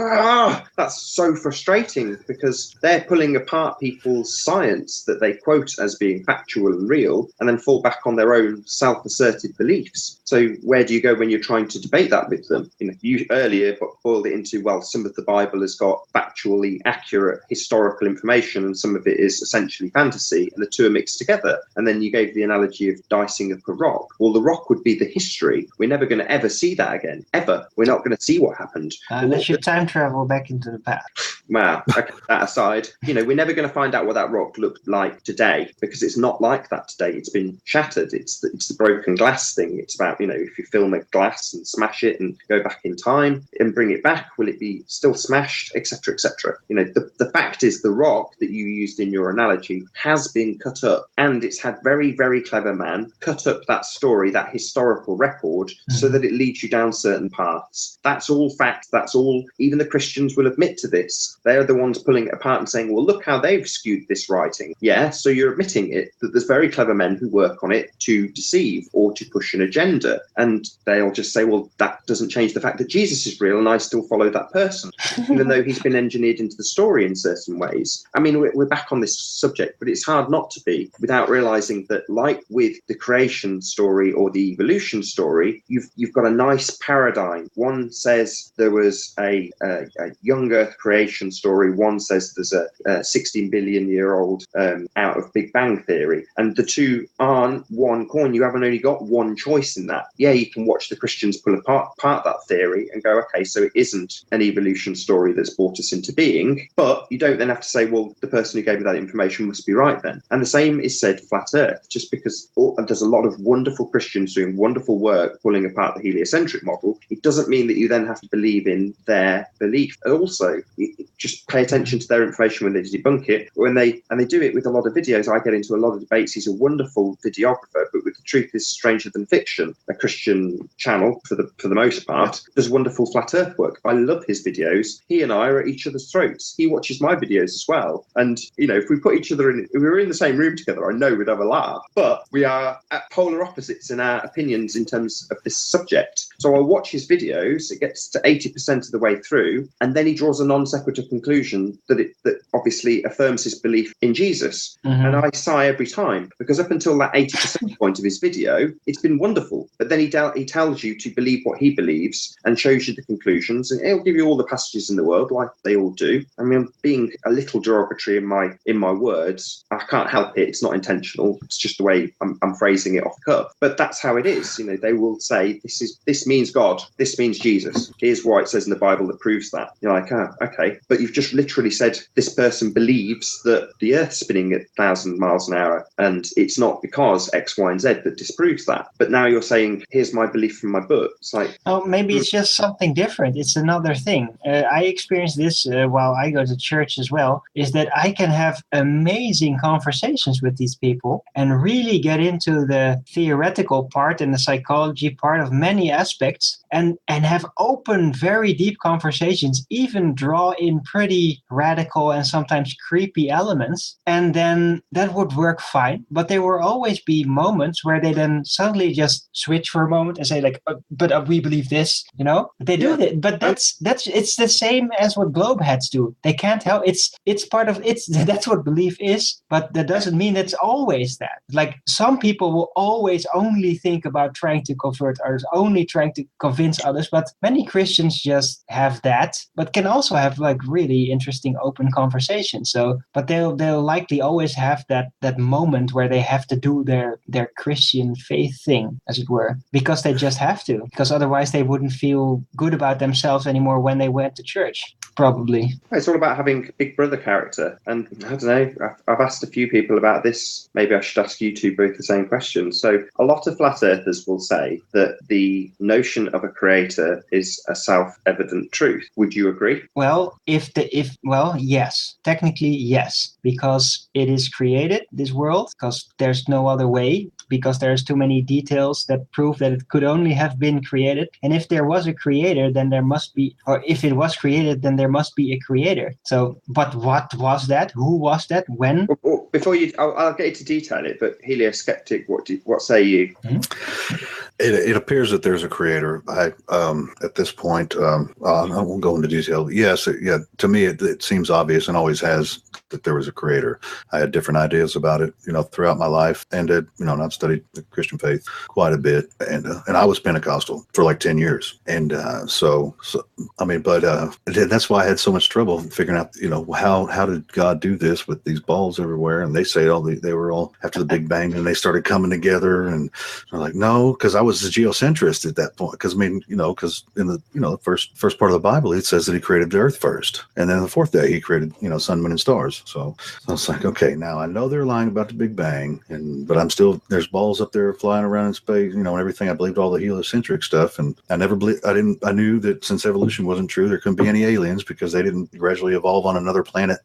that's so frustrating, because they're pulling apart people's science that they quote as being factual and real, and then fall back on their own self-asserted beliefs. So where do you go when you're trying to debate that with them? You earlier boiled it into, well, some of the Bible has got factually accurate historical information, and some of it is essentially fantasy, and the two are mixed together. And then you gave the analogy of dicing up a rock. Well, the rock would be the history. We're never going to ever see that again, ever. We're not going to see what happened. Unless you time travel back into the past. Wow, okay, that aside, we're never going to find out what that rock looked like today, because it's not like that today. It's been shattered. It's the broken glass thing. It's about, if you film a glass and smash it and go back in time and bring it back, will it be still smashed, etc., etc. The fact is, the rock that you used in your analogy has been cut up, and it's had very, very clever man cut up that story, that historical record, so that it leads you down certain paths. That's all fact. That's all. Even the Christians will admit to this. They're the ones pulling it apart and saying, well, look how they've skewed this writing. Yeah, so you're admitting it, that there's very clever men who work on it to deceive or to push an agenda. And they'll just say, well, that doesn't change the fact that Jesus is real and I still follow that person, even though he's been engineered into the story in certain ways. I mean, we're back on this subject, but it's hard not to be, without realizing that, like with the creation story or the evolution story, you've got a nice paradigm. One says there was a young Earth creation story. One says there's a 16 billion year old out of Big Bang theory, and the two aren't one coin. You haven't only got one choice in that. Yeah, you can watch the Christians pull apart that theory and go, okay, so it isn't an evolution story that's brought us into being, but you don't then have to say, well, the person who gave you that information must be right then. And the same is said for flat Earth. Just because there's a lot of wonderful Christians doing wonderful work pulling apart the heliocentric model, it doesn't mean that you then have to believe in their belief. Also, just pay attention to their information when they debunk it. And they do it with a lot of videos. I get into a lot of debates. He's a wonderful videographer, but with The Truth is Stranger Than Fiction, a Christian channel for the most part, does wonderful flat Earth work. I love his videos. He and I are at each other's throats. He watches my videos as well. And, if we put each other if we were in the same room together, I know we'd have a laugh. But we are at polar opposites in our opinions in terms of this subject. So I watch his videos, it gets to 80% of the way through, and then he draws a non sequitur conclusion that obviously affirms his belief in Jesus. And I sigh every time, because up until that 80% point of his video, it's been wonderful. But then he tells you to believe what he believes and shows you the conclusions, and he'll give you all the passages in the world, like they all do. I mean, being a little derogatory in my words, I can't help it. It's not intentional. It's just the way I'm phrasing it off the cuff. But that's how it is. They will say, this means God. This means Jesus. Here's what it says in the Bible that proves that. You're like, okay. But you've just literally said this person believes that the Earth's spinning at 1,000 miles an hour, and it's not because X, Y, and Z that disproves that. But now you're saying, here's my belief from my book. It's like, maybe it's just something different. It's another thing. I experienced this while I go to church as well, is that I can have amazing conversations with these people and really get into the theoretical part and the psychology part of many aspects, and have open, very deep conversations, even draw in pretty radical and sometimes creepy elements. And then that would work fine. But there will always be moments where they then suddenly just switch for a moment and say, like, but we believe this, They do that. But that's it's the same as what globe heads do. They can't help. It's part of that's what belief is, but that doesn't mean it's always that. Like, some people will always only think about trying to convert others, only trying to convince others, but many Christians just have that, but can also have like really interesting open conversations. So, but they'll likely always have that moment where they have to do their Christian faith thing, as it were, because they just have to, because otherwise they wouldn't feel good about themselves anymore when they went to church. Probably. It's all about having Big Brother character. And I don't know, I've asked a few people about this. Maybe I should ask you two both the same question. So a lot of flat earthers will say that the notion of a creator is a self-evident truth. Would you agree? Well, yes. Technically, yes. Because it is created, this world, because there's no other way, because there's too many details that prove that it could only have been created. And if there was a creator, then there must be, or if it was created, then there must be a creator. So, but what was that? Who was that? When? before I'll get you to detail it, but helioskeptic, what say you? It appears that there's a creator. At this point, I won't go into detail. Yes, to me, it seems obvious and always has that there was a creator. I had different ideas about it, throughout my life, and I've studied the Christian faith quite a bit, and I was Pentecostal for like 10 years, and that's why I had so much trouble figuring out, how did God do this with these balls everywhere? And they say they were all after the Big Bang, and they started coming together, and I'm like, no, because I was a geocentrist at that point. Because because in the first part of the Bible, it says that He created the earth first, and then the fourth day He created sun, moon, and stars. So I was like, okay, now I know they're lying about the Big Bang, but I'm still, there's balls up there flying around in space, and everything. I believed all the heliocentric stuff, and I knew that since evolution wasn't true, there couldn't be any aliens because they didn't gradually evolve on another planet,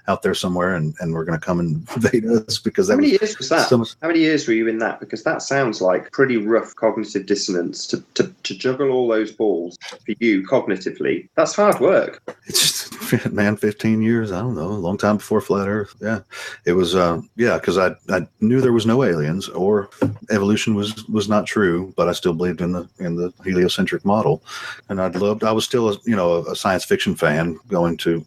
out there somewhere, and we're going to come and invade us because How many years was that? How many years were you in that? Because that sounds like pretty rough cognitive dissonance to juggle all those balls for you cognitively. That's hard work. It's just, man, 15 years, I don't know, a long time before flat earth. Yeah, it was because I knew there was no aliens or evolution was not true, but I still believed in the heliocentric model, and I was still a science fiction fan, going to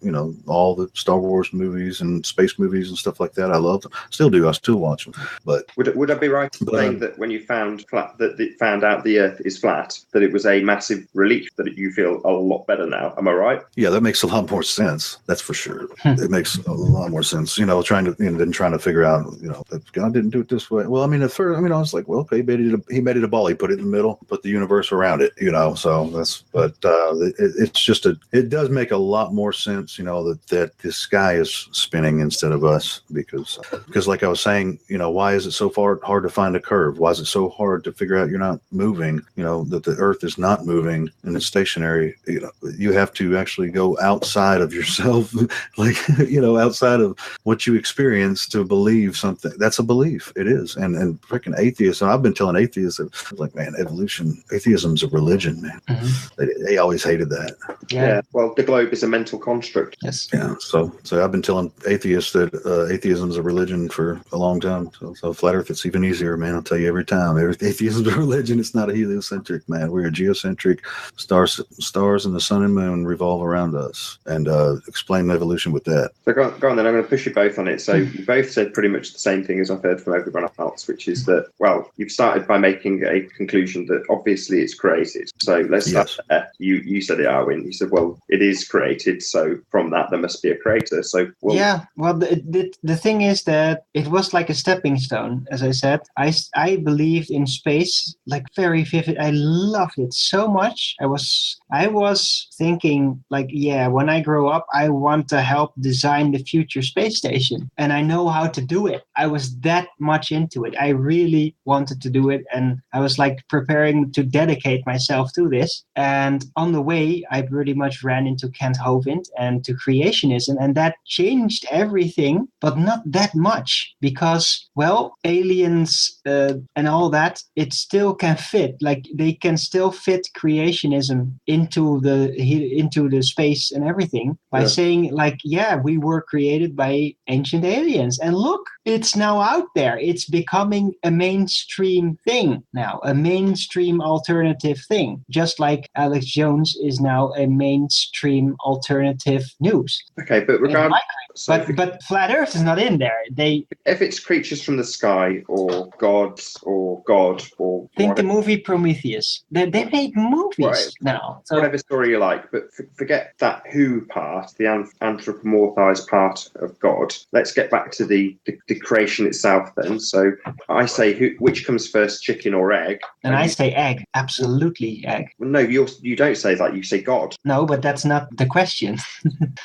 all the Star Wars movies and space movies and stuff like that. I loved them. Still do. I still watch them. But would I be right in saying that when you found out the Earth is flat, that it was a massive relief, that you feel a lot better now? Am I right? Yeah, that makes a lot more sense. That's for sure. It makes a lot more sense. Trying to figure out that God didn't do it this way. Well, at first, I was like, well, okay, he made it a ball. He put it in the middle, put the universe around it. So that's. But it's just it does make a lot more sense. That the sky is spinning instead of us, because like I was saying, why is it so hard to find a curve? Why is it so hard to figure out you're not moving? That the Earth is not moving and it's stationary. You have to actually go outside of yourself, outside of what you experience to believe something. That's a belief. It is. And freaking atheists. And I've been telling atheists, like, man, atheism's a religion, man. Mm-hmm. They always hated that. Yeah. Well, the globe is a mental construct. Yes. Yeah. So I've been telling atheists that atheism is a religion for a long time. So flat Earth, it's even easier, man. I'll tell you every time. Atheism is a religion. It's not a heliocentric, man. We're a geocentric. Stars and the sun and moon revolve around us, and explain evolution with that. So go on then. I'm going to push you both on it. So you both said pretty much the same thing as I've heard from everyone else, which is that, well, you've started by making a conclusion that obviously it's created. So let's start there. You said it, Arwin. You said, well, it is created. So from that, there must be a creator. So the thing is that it was like a stepping stone. As I said, I believed in space, like very vivid. I loved it so much. I was thinking, like, when I grow up, I want to help design the future space station, and I know how to do it. I was that much into it. I really wanted to do it, and I was like preparing to dedicate myself to this. And on the way, I pretty much ran into Kent Hovind and to creationism, and that changed everything, but not that much, because, well, aliens and all that, it still can fit. Like, they can still fit creationism into the space and everything by saying, like, we were created by ancient aliens, and look, it's now out there. It's becoming a mainstream thing now, a mainstream alternative thing, just like Alex Jones is now a mainstream alternative news. Okay, but regardless, but flat Earth is not in there. If it's creatures from the sky or gods or God or think whatever. The movie Prometheus. They made movies now. So whatever story you like, but forget that who part, the anthropomorphized part of God. Let's get back to the creation itself then. So I say, which comes first, chicken or egg? And I say egg. Absolutely egg. Well, no, you don't say that. You say God. No, but that's not the question.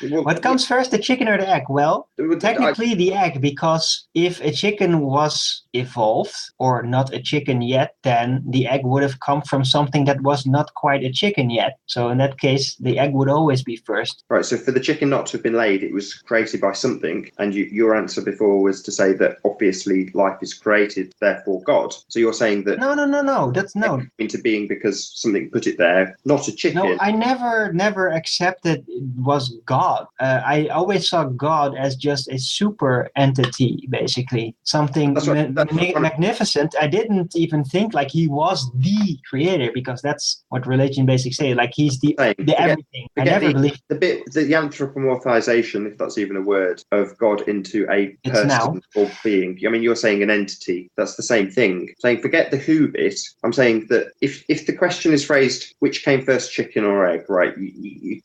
What comes first, the chicken or the egg? Well, technically the egg, because if a chicken was evolved or not a chicken yet, then the egg would have come from something that was not quite a chicken yet. So in that case, the egg would always be first. Right. So for the chicken not to have been laid, it was created by something. And your answer before was to say that obviously life is created, therefore God. So you're saying that No. That's no. Into being because something put it there, not a chicken. No, I never accepted it was God. I always saw God as just a super entity, basically something magnificent. I didn't even think like he was the creator, because that's what religion basically say. Like he's the everything. I never believed the anthropomorphization, if that's even a word, of God into a person or being. I mean, you're saying an entity. That's the same thing. Saying forget the who bit. I'm saying that if the question is phrased, which came first, chicken or egg, right?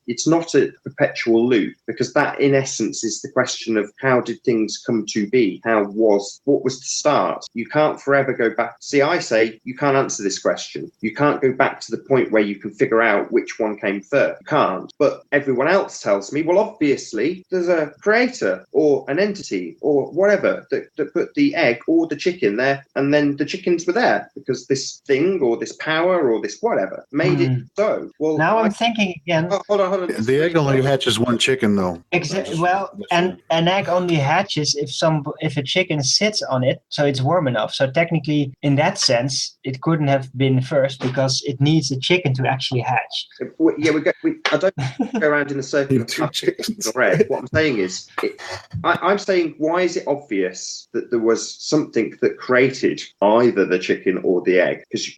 It's not a perpetual loop, because that in essence is the question of how did things come to be? What was the start? You can't forever go back. See, I say you can't answer this question. You can't go back to the point where you can figure out which one came first. You can't. But everyone else tells me, well, obviously there's a creator or an entity or whatever that put the egg or the chicken there, and then the chickens were there because this thing or this power or this whatever made it so. Well, now I'm thinking again. Oh, hold on. The egg only hatches one chicken, though. Exactly. Well, and an egg only hatches if a chicken sits on it, so it's warm enough. So technically, in that sense, it couldn't have been first because it needs a chicken to actually hatch. Yeah, I don't go around in a circle. What I'm saying is, I'm saying, why is it obvious that there was something that created either the chicken or the egg? Because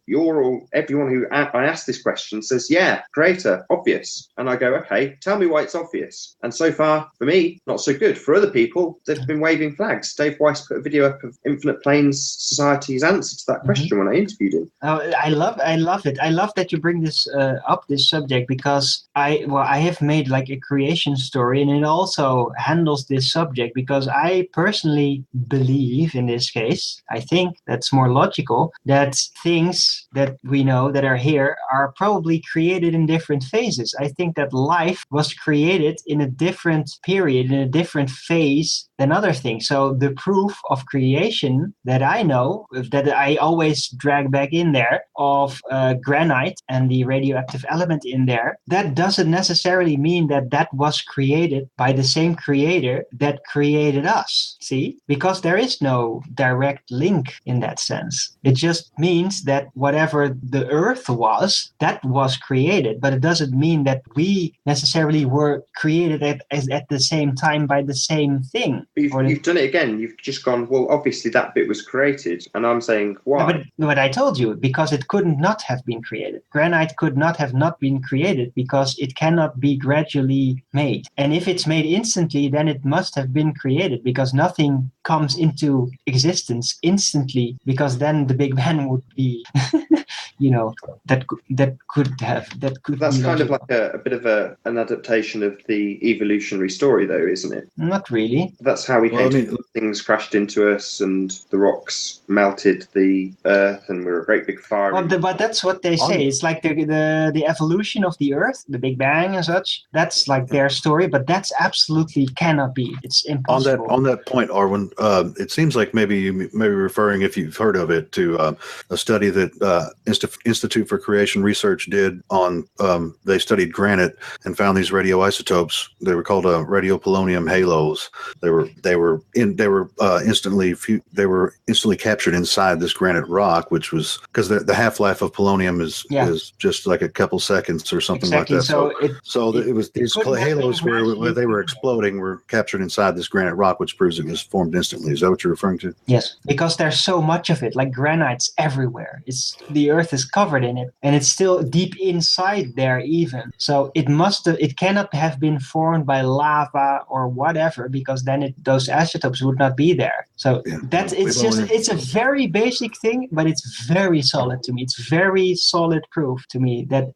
everyone who I ask this question says, yeah, creator, obvious. And I go, okay, tell me why it's obvious. And so far, for me, not so good. For other people, they've been waving flags. Dave Weiss put a video up of Infinite Planes Society's answer to that question when I interviewed him. Oh, I love it. I love that you bring this up, this subject, because I have made like a creation story, and it also handles this subject, because I personally believe in this case, I think that's more logical, that things that we know that are here are probably created in different phases. I think that life was created in a different period, in a different phase than other things. So the proof of creation that I know, that I always drag back in there, of granite and the radioactive element in there, that doesn't necessarily mean that was created by the same creator that created us. See? Because there is no direct link in that sense. It just means that whatever the earth was, that was created, but it doesn't mean that we necessarily were created at the same time by the same thing. You've done it again. You've just gone, well, obviously that bit was created. And I'm saying, why? But I told you, because it could not have been created. Granite could not have not been created because it cannot be gradually made. And if it's made instantly, then it must have been created, because nothing comes into existence instantly, because then the Big Bang would be, that could That's kind of like a bit of an adaptation of the evolutionary story, though, isn't it? Not really. That's how things crashed into us, and the rocks melted the earth, and we're a great big fire. But that's what they say. It's like the evolution of the earth, the Big Bang and such. That's like their story, but that's absolutely cannot be. It's impossible. On that point, Arwen, it seems like maybe you may be referring, if you've heard of it, to a study that Institute for Creation Research did on. They studied granite and found these radioisotopes. They were called radiopolonium halos. They were instantly captured inside this granite rock, which was because the half-life of polonium is just like a couple seconds or something like that. So it was these halos where they were exploding were captured inside this granite rock, which proves it was formed instantly. Is that what you're referring to? Yes, because there's so much of it, like granite's everywhere. The earth is covered in it, and it's still deep inside there even. So it cannot have been formed by lava or whatever, because then those isotopes would not be there. So it's a very basic thing, but it's very solid to me. It's very solid proof to me that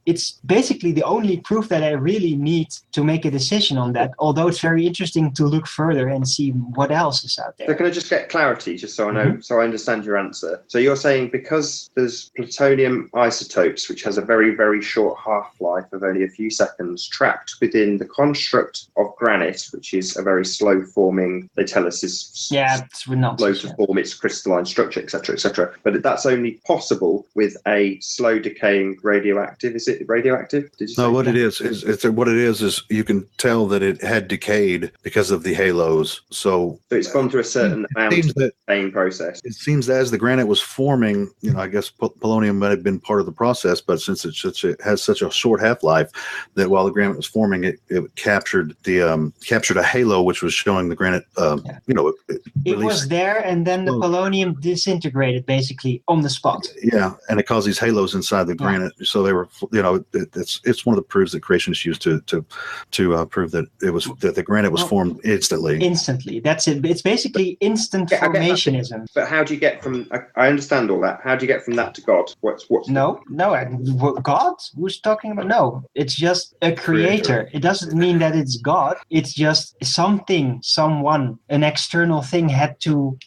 it's basically the only proof that I really need to make a decision on that. Although it's very interesting to look further and see what else is out there. So can I just get clarity, just so I know, so I understand your answer? So you're saying because there's plutonium isotopes, which has a very, very short half-life of only a few seconds, trapped within the construct of granite, which is a very slow-forming, they tell us is slow to form its crystalline structure, etc., etc. But that's only possible with a slow-decaying radioactive. Is it radioactive? Did you say? No, what it is you can tell that it had decayed because of the halos. So it's gone through a certain amount of the decaying process. It seems that as the granite was forming, I guess polonium might have been part of the process, but since it has such a short half-life, that while the granite was forming, it captured a halo, which was showing the granite. It was there, and then the polonium disintegrated basically on the spot. Yeah, and it caused these halos inside the granite. So they were, it's one of the proofs that creationists used to prove that that the granite was formed instantly. Instantly, that's it. It's basically instant formationism. But how do you get from? I understand all that. How do you get from that to God? What's God? Who's talking about? No, it's just a creator. It doesn't mean that it's God. It's just someone, an external thing had to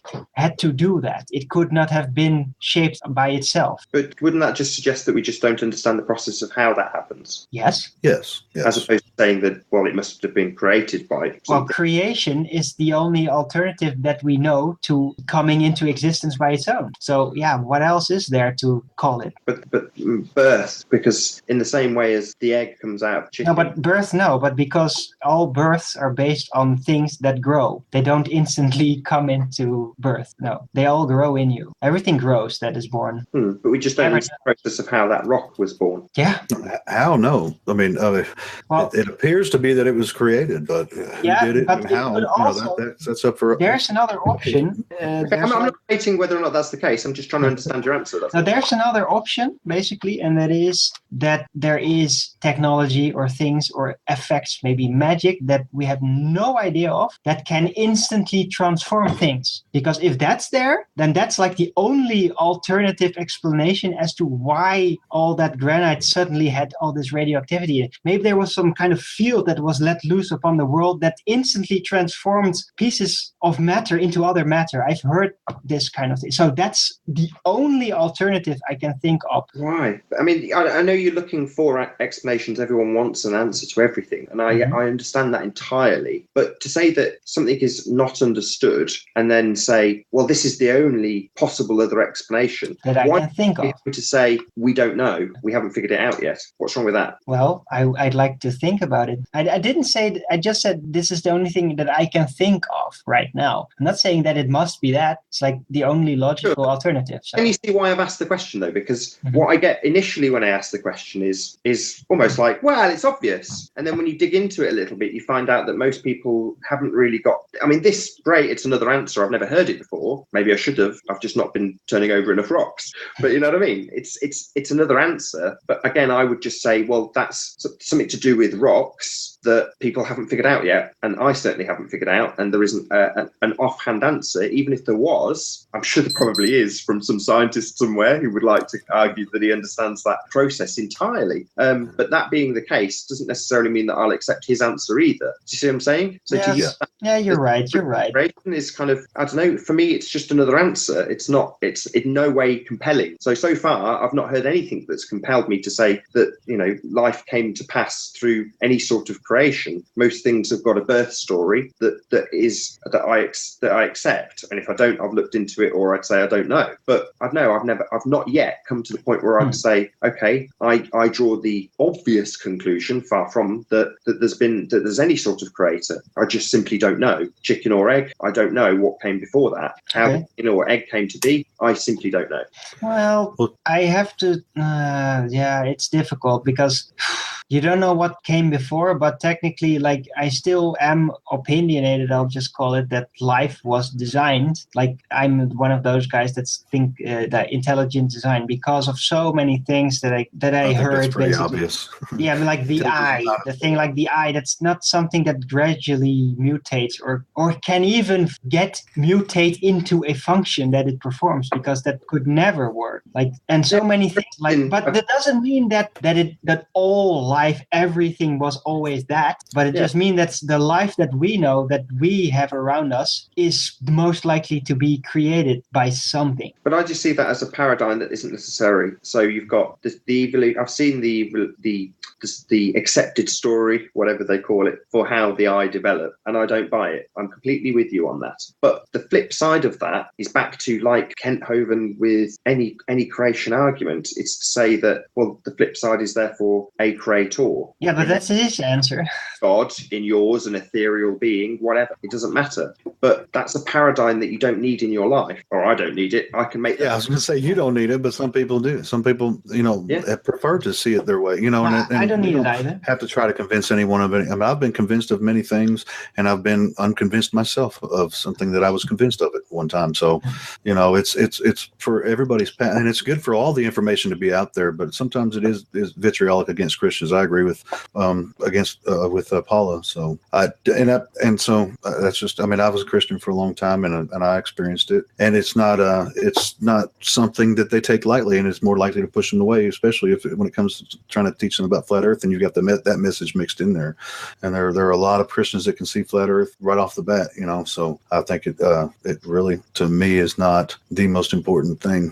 do that. It could not have been shaped by itself. But wouldn't that just suggest that we just don't understand the process of how that happens? Yes. As opposed to saying that, well, it must have been created by something. Well, creation is the only alternative that we know to coming into existence by its own. So, what else is there to call it? But birth, because in the same way as the egg comes out of chicken. But because all births are based on things that grow. They don't instantly come into birth. No, they all grow in you. Everything grows that is born. But we just don't know the process of how that rock was born. Yeah. How? No. I mean, it appears to be that it was created, but who did it and how? That's up for. There's another option. I'm not debating whether or not that's the case. I'm just trying to understand your answer. Now, there's another option, basically, and that is that there is technology or things or effects, maybe magic, that we have no idea of, that can instantly transform things. Because if that's there, then that's like the only alternative explanation as to why all that granite suddenly had all this radioactivity in it. Maybe there was some kind of field that was let loose upon the world that instantly transformed pieces of matter into other matter. I've heard this kind of thing. So that's the only alternative I can think of. Why? I mean, I know you're looking for explanations. Everyone wants an answer to everything. And I understand that entirely. But to say that something is not understood and then say, well, this is the only possible other explanation. That I can think of. To say, we don't know. We haven't figured it out yet. What's wrong with that? Well, I'd like to think about it. I didn't say, I just said this is the only thing that I can think of right now. I'm not saying that it must be that. It's like the only logical alternative. So. Can you see why I've asked the question, though? Because what I get initially when I ask the question is almost like, well, it's obvious. And then when you dig into it a little bit, you find out that most people haven't really got... I mean, this, great, it's another answer. I've never heard it before. Maybe I should have. I've just not been turning over enough rocks. But you know what I mean? It's another answer. But again, I would just say, well, that's something to do with rocks that people haven't figured out yet. And I certainly haven't figured out. And there isn't an offhand answer. Even if there was, I'm sure there probably is from some scientist somewhere who would like to argue that he understands that process entirely. But that being the case doesn't necessarily mean that I'll accept his answer either. Do you see what I'm saying? So you're right. You're right. Is kind of, I don't know, for me, it's just another answer. It's in no way compelling. So far, I've not heard anything that's compelled me to say that, life came to pass through any sort of creation. Most things have got a birth story that I accept. And if I don't, I've looked into it, or I'd say I don't know. But I've not yet come to the point where I'd say, okay, I draw the obvious conclusion, far from that there's any sort of creator. I just simply don't know. Chicken or egg, I don't know what came before that. How or egg came to be, I simply don't know. Well, I have to. It's difficult because you don't know what came before, but technically, like, I still am opinionated, I'll just call it, that life was designed. Like, I'm one of those guys that think that intelligent design, because of so many things that I heard. That's pretty obvious. Yeah, like the eye, that's not something that gradually mutates or can even mutate into a function that it performs, because that could never work. Like, and so many things. Like, but that doesn't mean that all life, everything was always that, but it just means that the life that we know, that we have around us, is the most likely to be created by something. But I just see that as a paradigm that isn't necessary. So you've got I've seen the accepted story, whatever they call it, for how the eye developed, and I don't buy it. I'm completely with you on that. But the flip side of that is back to, like Kent Hovind with any creation argument. It's to say that, well, the flip side is therefore a creator. Yeah, but that's his answer. God in yours, an ethereal being, whatever. It doesn't matter. But that's a paradigm that you don't need in your life, or I don't need it. I can make that. Yeah, I was going to say you don't need it, but some people do. Some people, prefer to see it their way. And I don't need it either. Have to try to convince anyone of it. I mean, I've been convinced of many things, and I've been unconvinced myself of something that I was convinced of at one time. So, it's for everybody's path, and it's good for all the information to be out there. But sometimes it is vitriolic against Christians. I agree with Paula. So that's just. I mean, I was a Christian for a long time, and I experienced it, and it's not something that they take lightly, and it's more likely to push them away, especially when it comes to trying to teach them about flat Earth, and you've got that message mixed in there. And there are a lot of Christians that can see flat Earth right off the bat, So I think it really, to me, is not the most important thing,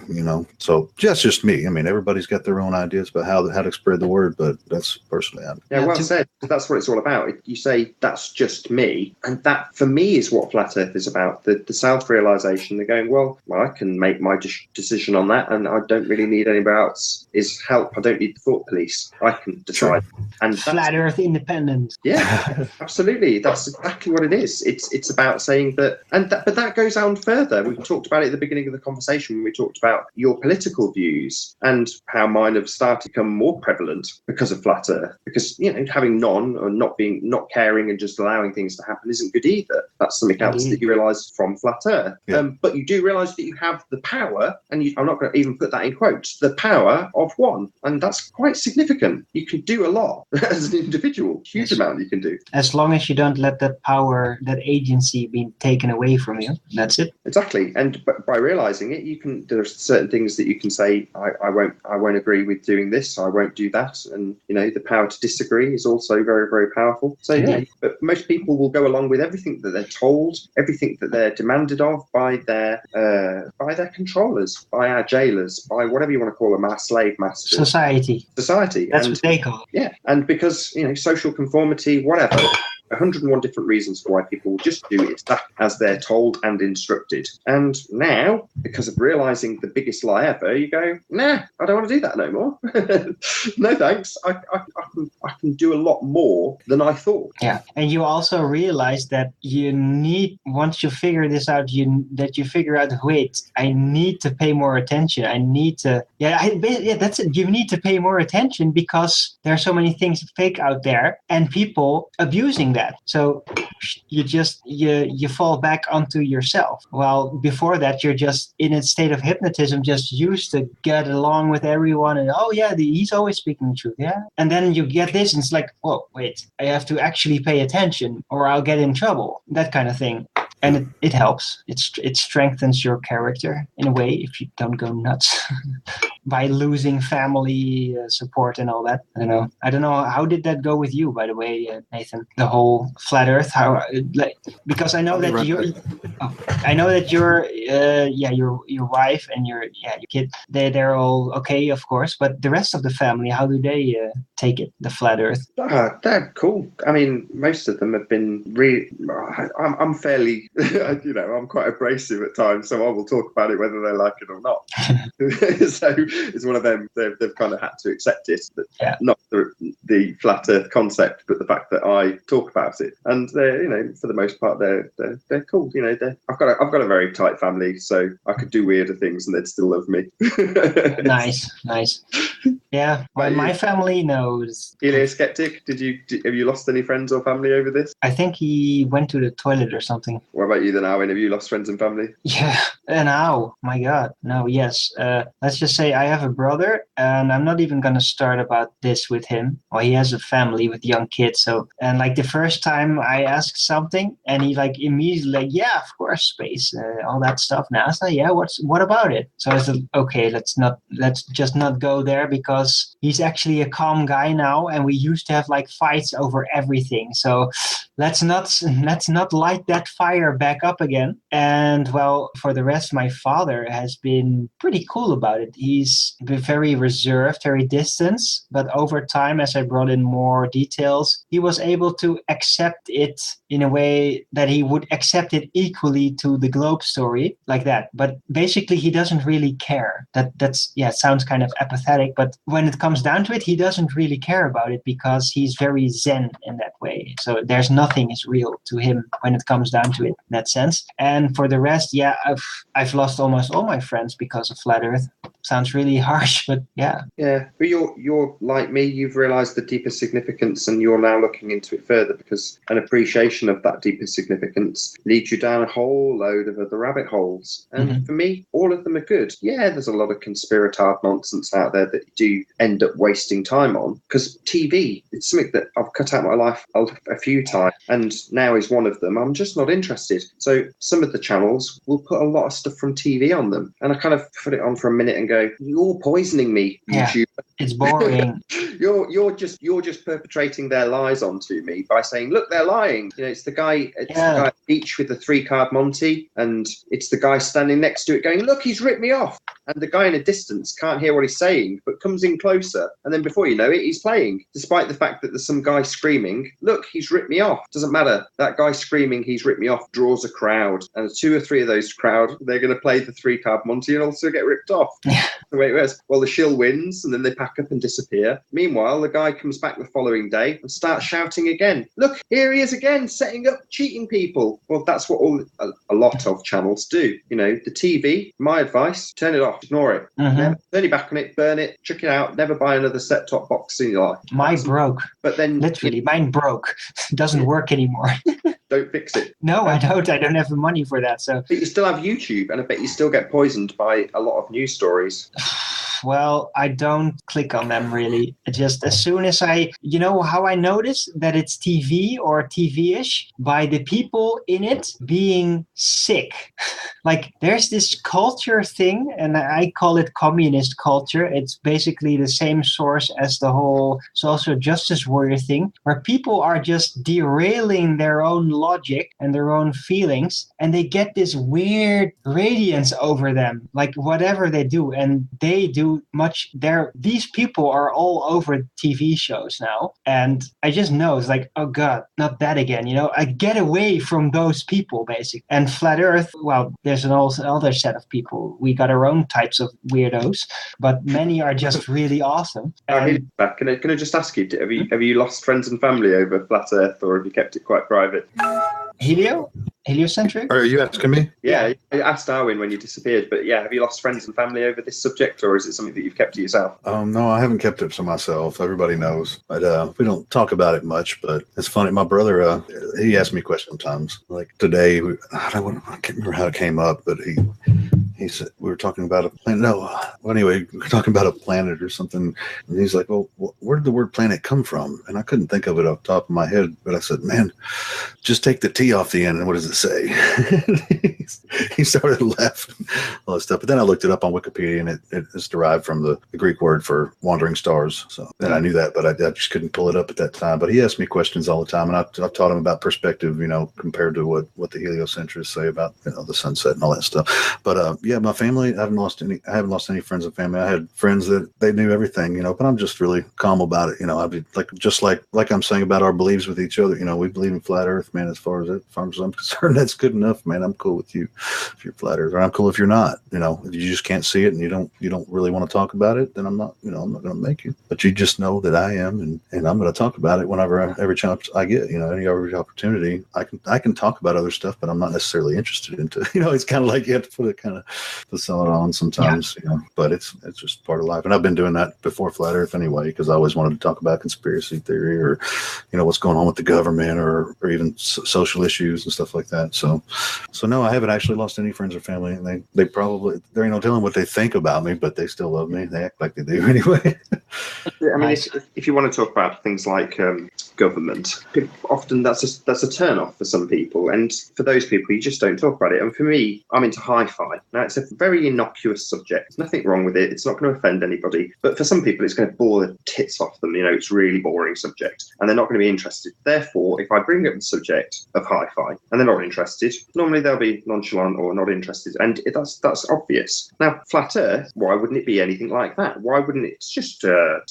So that's just me. I mean, everybody's got their own ideas about how to spread the word, but that's personally. Well said. That's what it's all about. You say that's just me, and that for me is what flat Earth is about. The self-realization. They're going, well, I can make my decision on that, and I don't really need anybody else's help. I don't need the thought police. I can decide. Sure. And flat Earth independence. Yeah, absolutely. That's exactly what it is. It's about saying that, but that goes on further. We talked about it at the beginning of the conversation when we talked about your political views and how mine have started to become more prevalent because of flat Earth. Because having none or not caring and just allowing things to happen isn't good either. That's something else that you realise from flat Earth. Yeah. But you do realise that you have the power, and I'm not going to even put that in quotes, the power of one, and that's quite significant. You can do a lot as an individual, huge amount you can do. As long as you don't let that power, that agency be taken away from you, that's it. Exactly. And by realising it, there are certain things that you can say, I won't agree with doing this, I won't do that. And, the power to disagree is also very, very powerful. So, but most people will go along with everything that they're told, everything that they're demanded of by their controllers, by our jailers, by whatever you want to call them, our slave masters. Society. That's what they call it. Yeah. And because, social conformity, whatever. 101 different reasons why people will just do it as they're told and instructed. And now, because of realising the biggest lie ever, you go, nah, I don't want to do that no more. No thanks. I can do a lot more than I thought. Yeah. And you also realize that you need, once you figure this out, you figure out, wait, I need to pay more attention. I need to, that's it. You need to pay more attention because there are so many things fake out there and people abusing that. So you just you fall back onto yourself. Well, before that, you're just in a state of hypnotism, just used to get along with everyone, and he's always speaking the truth, yeah. And then you get this, and it's like, whoa, wait, I have to actually pay attention, or I'll get in trouble. That kind of thing. And it helps. It strengthens your character in a way if you don't go nuts by losing family support and all that. I don't know. How did that go with you, by the way, Nathan? The whole flat Earth. Because I know that your wife and your kid, they're all okay, of course. But the rest of the family, how do they take it? The flat Earth. They're cool. I mean, most of them have been really. I'm fairly. I'm quite abrasive at times, so I will talk about it whether they like it or not. So it's one of them. They've kind of had to accept it, but not the flat Earth concept, but the fact that I talk about it. And they're, for the most part, they're cool. I've got a very tight family, so I could do weirder things and they'd still love me. Nice. Yeah, well, my family knows. Eli, a skeptic? Have you lost any friends or family over this? I think he went to the toilet or something. What about you then, Alwyn? Have you lost friends and family? Yeah, and how? My God, no, yes. Let's just say I have a brother, and I'm not even going to start about this with him. Well, he has a family with young kids, and the first time I asked something, and he immediately yeah, of course, space, all that stuff, NASA, yeah, what about it? So I said, okay, let's just not go there because because he's actually a calm guy now, and we used to have like fights over everything. So let's not light that fire back up again. And well, for the rest, my father has been pretty cool about it. He's been very reserved, very distant, but over time, as I brought in more details, he was able to accept it in a way that he would accept it equally to the Globe story, like that. But basically, he doesn't really care. That's it sounds kind of apathetic, but when it comes down to it, he doesn't really care about it because he's very zen in that way. So there's nothing is real to him when it comes down to it in that sense. And for the rest, I've lost almost all my friends because of Flat Earth. Sounds really harsh, but yeah. Yeah, but you're like me. You've realised the deeper significance, and you're now looking into it further because an appreciation of that deeper significance leads you down a whole load of other rabbit holes. And for me, all of them are good. Yeah, there's a lot of conspiratard nonsense out there that you do end up wasting time on because TV, it's something that I've cut out my life a few times, and now is one of them. I'm just not interested. So some of the channels will put a lot of stuff from TV on them, and I kind of put it on for a minute and go, "You're poisoning me, YouTube." It's boring. you're just perpetrating their lies onto me by saying, "Look, they're lying." You know, it's the guy at the beach with the 3-card Monty, and it's the guy standing next to it going, "Look, he's ripped me off." And the guy in a distance can't hear what he's saying, but comes in closer, and then before you know it, he's playing, despite the fact that there's some guy screaming, "Look, he's ripped me off." Doesn't matter. That guy screaming, "He's ripped me off," draws a crowd, and 2 or 3 of those crowd, they're going to play the 3-card Monty and also get ripped off. The way it was. Well, the shill wins, and then they pack up and disappear. Meanwhile, the guy comes back the following day and starts shouting again. "Look, here he is again, setting up, cheating people." Well, that's what a lot of channels do. You know, the TV, my advice, turn it off, ignore it. Never turn your back on it, burn it, chuck it out, never buy another set-top box in your life. Mine broke. But then literally, mine broke. It doesn't work anymore. Don't fix it. No, I don't. I don't have the money for that. So, but you still have YouTube, and I bet you still get poisoned by a lot of news stories. Well, I don't click on them really. Just as soon as you know how I notice that it's TV or TV-ish? By the people in it being sick. Like there's this culture thing, and I call it communist culture. It's basically the same source as the whole social justice warrior thing, where people are just derailing their own logic and their own feelings, and they get this weird radiance over them, like whatever they do, and they do these people are all over TV shows now, and I just know it's like, oh god, not that again, you know. I get away from those people basically. And Flat Earth, well, there's an other set of people. We got our own types of weirdos, but many are just really awesome. Can I just ask you, have you lost friends and family over Flat Earth, or have you kept it quite private? Heliocentric? Are you asking me? Yeah, I asked Darwin when you disappeared, but yeah, have you lost friends and family over this subject, or is it something that you've kept to yourself? No, I haven't kept it to myself. Everybody knows, but we don't talk about it much. But it's funny. My brother, he asked me questions sometimes. Like today, I can't remember how it came up, but he said we were talking about a planet. No, well, anyway, we were talking about a planet or something, and he's like, "Well, where did the word planet come from?" And I couldn't think of it off the top of my head, but I said, "Man, just take the T off the end, and what does it say?" He started laughing, all that stuff. But then I looked it up on Wikipedia, and it is derived from the Greek word for wandering stars. So then I knew that, but I just couldn't pull it up at that time. But he asked me questions all the time, and I've taught him about perspective, you know, compared to what the heliocentrists say about, you know, the sunset and all that stuff. But yeah, my family, I haven't lost any friends and family. I had friends that they knew everything, you know, but I'm just really calm about it. You know, I'd be like I'm saying about our beliefs with each other. You know, we believe in flat Earth, man. As far as I'm concerned, that's good enough, man. I'm cool with you if you're flat Earth, or I'm cool if you're not. You know, if you just can't see it and you don't really want to talk about it, then I'm not going to make you. But you just know that I am, and I'm going to talk about it every chance I get. You know, every opportunity I can talk about other stuff, but I'm not necessarily interested into. You know, it's kind of like you have to put it kind of to sell it on sometimes. Yeah. You know, but it's just part of life, and I've been doing that before flat Earth anyway, because I always wanted to talk about conspiracy theory or, you know, what's going on with the government or even social issues and stuff like that. So no, I haven't actually lost any friends or family, and they probably, there ain't no telling what they think about me, but they still love me. They act like they do anyway. I mean, if you want to talk about things like government, often that's a turn off for some people, and for those people, you just don't talk about it. And for me, I'm into hi-fi. Now, it's a very very innocuous subject. Nothing wrong with it. It's not going to offend anybody. But for some people, it's going to bore the tits off them. It's really boring subject, and they're not going to be interested. Therefore, if I bring up the subject of hi-fi and they're not interested, normally they'll be nonchalant or not interested, and that's obvious. Now, flat Earth, why wouldn't it be anything like that? Why wouldn't it? It's just an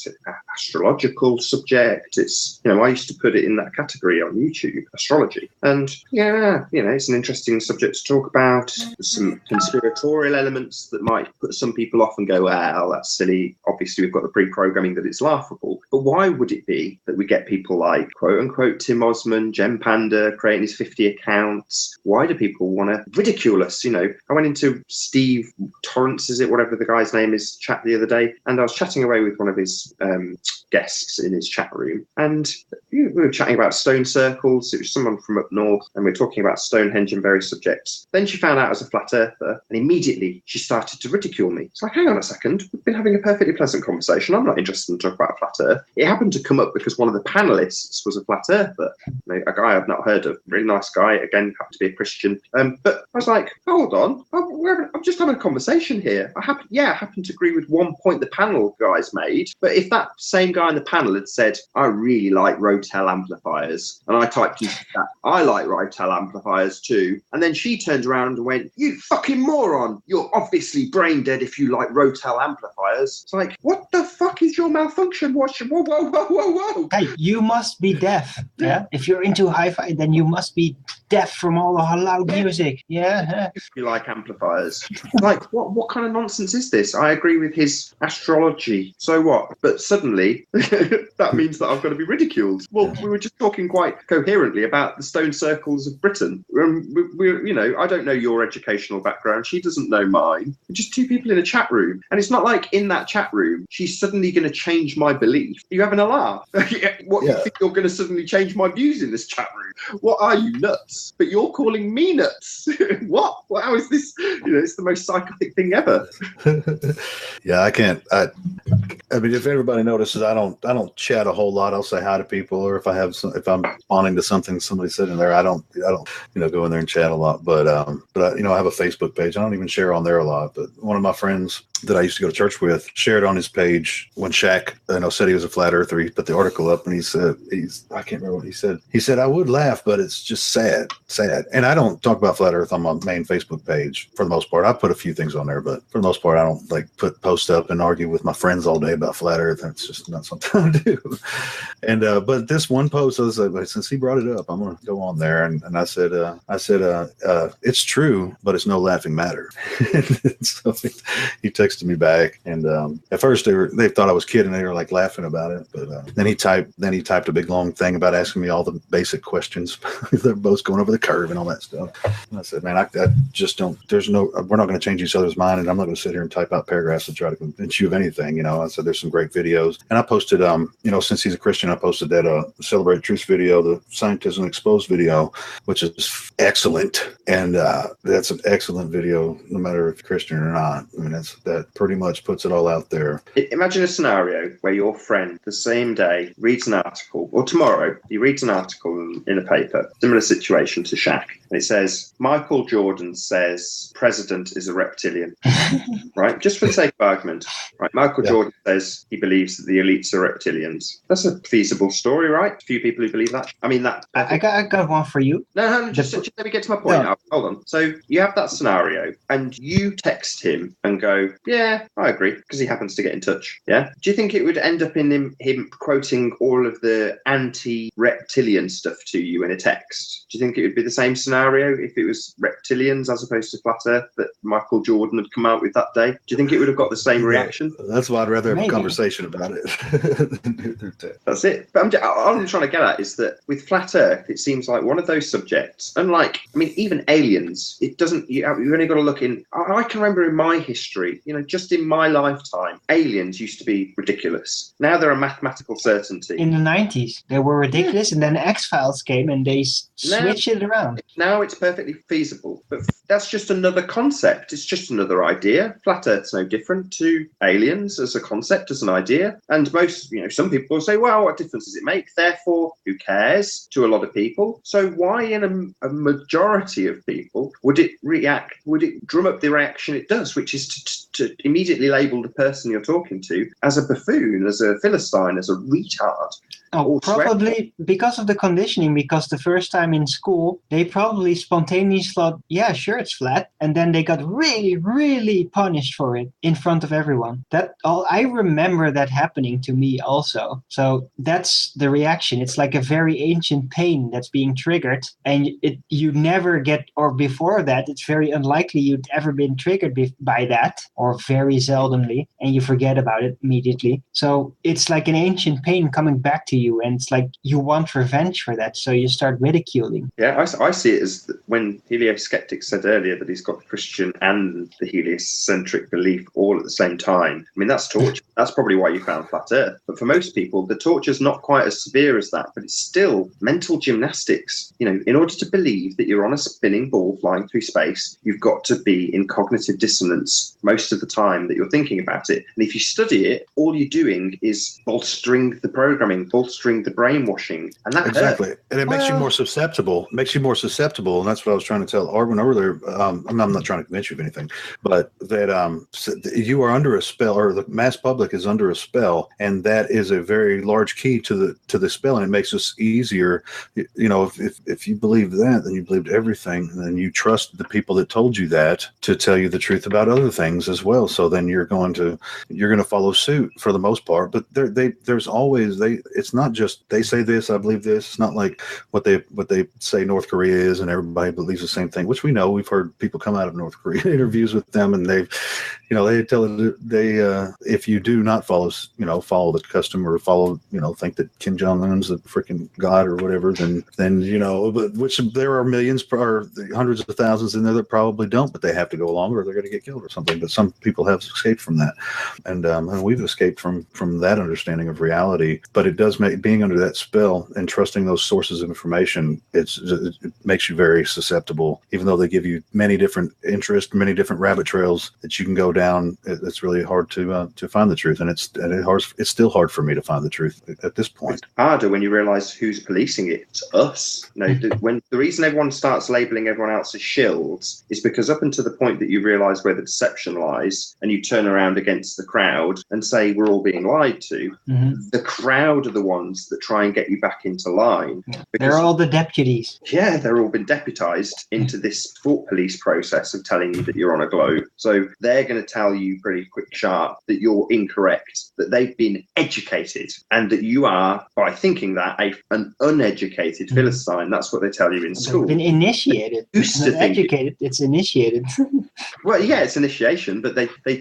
astrological subject. It's, I used to put it in that category on YouTube, astrology, and it's an interesting subject to talk about. There's some conspiratorial elements that might put some people off and go, well, that's silly. Obviously, we've got the pre-programming that it's laughable. But why would it be that we get people like, quote unquote, Tim Osman, Jem Panda creating his 50 accounts? Why do people want to ridicule us? I went into Steve Torrance, is it, whatever the guy's name is, chat the other day, and I was chatting away with one of his guests in his chat room, and we were chatting about stone circles. It was someone from up north, and we were talking about Stonehenge and various subjects. Then she found out I was a flat earther, and immediately she started to ridicule me. It's like, hang on a second, we've been having a perfectly pleasant conversation. I'm not interested in talking about flat earth. It happened to come up because one of the panelists was a flat earther, a guy I've not heard of, really nice guy, again, happened to be a Christian. But I was like, hold on, I'm just having a conversation here. I happen to agree with one point the panel guys made, but if that same guy in the panel had said, I really like Rotel amplifiers, and I typed into that, I like Rotel amplifiers too, and then she turned around and went, you fucking moron, you're obviously brain dead if you like Rotel amplifiers. It's like, what the fuck is your malfunction? Whoa. Hey, you must be deaf. Yeah. If you're into hi-fi, then you must be deaf from all the loud music. Yeah. If you like amplifiers. Like, what kind of nonsense is this? I agree with his astrology. So what? But suddenly, that means that I've got to be ridiculed. Well, we were just talking quite coherently about the stone circles of Britain. I don't know your educational background. She doesn't know mine. We're just two people in a chat room. And it's not like in that chat room, she's suddenly going to change my belief. Are you having a laugh? You think you're going to suddenly change my views in this chat room? What are you, nuts? But you're calling me nuts. What? Well, how is this? It's the most psychotic thing ever. Yeah, I can't. I mean, if everybody notices, I don't chat a whole lot. I'll say hi to people, or if I'm responding to something somebody said in there, I don't go in there and chat a lot. But I have a Facebook page. I don't even share on there a lot. But one of my friends that I used to go to church with shared on his page when Shaq, said he was a flat earther. He put the article up, and he said, I can't remember what he said. He said, I would laugh, but it's just sad. And I don't talk about flat earth on my main Facebook page for the most part. I put a few things on there, but for the most part, I don't put post up and argue with my friends all day about flat earth. That's just not something I do. And but this one post, I was like, since he brought it up, I'm going to go on there. And I said, it's true, but it's no laughing matter. So he texted me back, and at first they thought I was kidding. They were like laughing about it, but then he typed a big long thing about asking me all the basic questions. They're both going over the curve and all that stuff. And I said, man, I just don't. We're not going to change each other's mind, and I'm not going to sit here and type out paragraphs to try to convince you of anything. I said there's some great videos, and I posted since he's a Christian, I posted that Celebrate Truth video, the Scientism Exposed video, which is excellent, and that's an excellent video no matter if you're Christian or not. I mean, that pretty much puts it all out there. Imagine a scenario where your friend the same day reads an article, or tomorrow he reads an article in a paper, similar situation to Shaq, and it says Michael Jordan says president is a reptilian. Right, just for the sake of argument, right? Michael Jordan says he believes that the elites are reptilians. That's a feasible story, right? A few people who believe that. I mean, that I got one for you. No, just let me get to my point now. Hold on. So you have that scenario, and you text him and go, yeah, I agree, because he happens to get in touch. Yeah. Do you think it would end up in him quoting all of the anti-reptilian stuff to you in a text? Do you think it would be the same scenario if it was reptilians as opposed to flat earth that Michael Jordan had come out with that day? Do you think it would have got the same reaction? That's why I'd rather have a conversation about it. That's it. But all I'm trying to get at is that with flat earth, it seems like one of those subjects, unlike, even aliens, it doesn't, you've only got to look in, I can remember in my history, just in my lifetime, aliens used to be ridiculous. Now they're a mathematical certainty. In the 90s, they were ridiculous, and then X-Files came and they switched it around. Now it's perfectly feasible, but that's just another concept. It's just another idea. Flat Earth's no different to aliens as a concept, as an idea. And most, some people will say, well, what difference does it make? Therefore, who cares to a lot of people? So why in a majority of people would it drum up the reaction it does, which is to immediately label the person you're talking to as a buffoon, as a philistine, as a retard? Oh, probably because of the conditioning, because the first time in school, they probably spontaneously thought, yeah, sure, it's flat. And then they got really, really punished for it in front of everyone. I remember that happening to me also. So that's the reaction. It's like a very ancient pain that's being triggered. And you never get, or before that, it's very unlikely you'd ever been triggered by that, or very seldomly, and you forget about it immediately. So it's like an ancient pain coming back to you, and it's like you want revenge for that, so you start ridiculing. Yeah, I see it as when helioskeptic said earlier that he's got the Christian and the heliocentric belief all at the same time. I mean, that's torture. That's probably why you found flat Earth. But for most people, the torture's not quite as severe as that, but it's still mental gymnastics. In order to believe that you're on a spinning ball flying through space, you've got to be in cognitive dissonance most of the time that you're thinking about it. And if you study it, all you're doing is bolstering the programming, bolstering the brainwashing, and that exactly hurts. And it makes you more susceptible. And that's what I was trying to tell Arvin earlier. I'm not trying to convince you of anything, but that you are under a spell, or the mass public is under a spell, and that is a very large key to the spell, and it makes us easier. If you believe that, then you believed everything, and then you trust the people that told you that to tell you the truth about other things as well. So then you're going to follow suit for the most part. But there's always it's not just they say this, I believe this. It's not like what they say North Korea is, and everybody believes the same thing, which we know. We've heard people come out of North Korea interviews with them, and they tell it if you do not follow the custom, or think that Kim Jong-un's the freaking god or whatever, then but which there are millions or hundreds of thousands in there that probably don't, but they have to go along or they're going to get killed or something. But some people have escaped from that, and we've escaped from that understanding of reality. But it does make being under that spell and trusting those sources of information, it makes you very susceptible, even though they give you many different interests, many different rabbit trails that you can go down. It's really hard to find the truth, and it's still hard for me to find the truth at this point. It's harder when you realize who's policing it. It's us. When the reason everyone starts labeling everyone else as shills is because up until the point that you realize where the deception lies, and you turn around against the crowd and say we're all being lied to, the crowd are the ones that try and get you back into line. They're all the deputies. Yeah, they're all been deputized into this thought police process of telling you that you're on a globe. So they're going to tell you pretty quick sharp that you're incorrect, that they've been educated, and that you are, by thinking that, an uneducated Philistine. That's what they tell you in school. They've been initiated. It's not educated, it's initiated. Well, yeah, it's initiation, but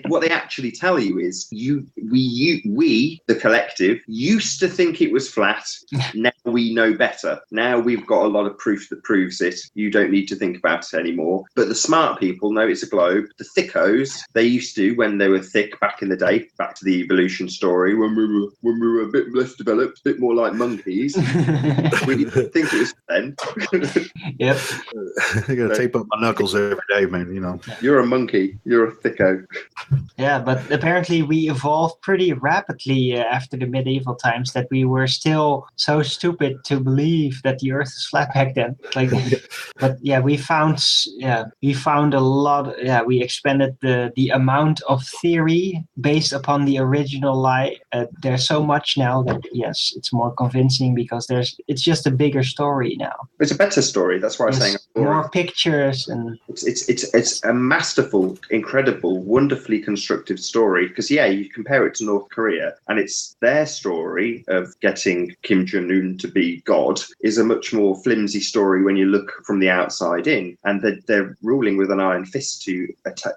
what they actually tell you is we, the collective, used to think it was flat. Now we know better. Now we've got a lot of proof that proves it. You don't need to think about it anymore. But the smart people know it's a globe. The thickos, they used to, when they were thick back in the day, back to the evolution story, when we were a bit less developed, a bit more like monkeys, we didn't think it was then. Yep. I got to tape up my knuckles every day, man. You're a monkey. You're a thicko. Yeah, but apparently we evolved pretty rapidly after the medieval times, that we were still so stupid to believe that the Earth is flat back then. But yeah, we found a lot. Yeah, we expanded the amount of theory based upon the original lie. There's so much now that yes, it's more convincing because it's just a bigger story now. It's a better story. That's why I'm saying more pictures, and it's a masterful, incredible, wonderfully constructed story. Because you compare it to North Korea, and it's their story of getting Kim Jong-un to be God is a much more flimsy story when you look from the outside in, and they're ruling with an iron fist to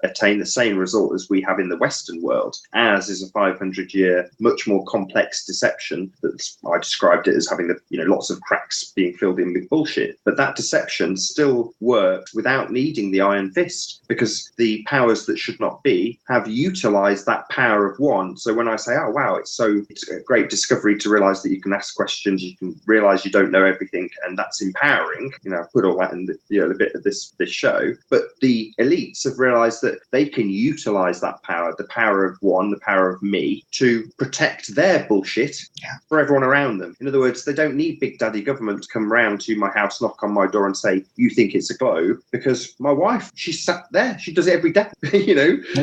attain the same result as we have in the Western world. As is a 500-year, much more complex deception. I described it as having lots of cracks being filled in with bullshit. But that deception still worked without needing the iron fist, because the powers that should not be have utilized that power of one. So when I say, oh, wow, it's a great discovery to realize that you can ask questions, you can realize you don't know everything, and that's empowering. I put all that in the bit of this show. But the elites have realized that they can utilize that power, the power of one, the power of me, to protect their bullshit for everyone around them. In other words, they don't need big daddy government to come round to my house, knock on my door and say, you think it's a globe, because my wife, she's sat there, she does it every day.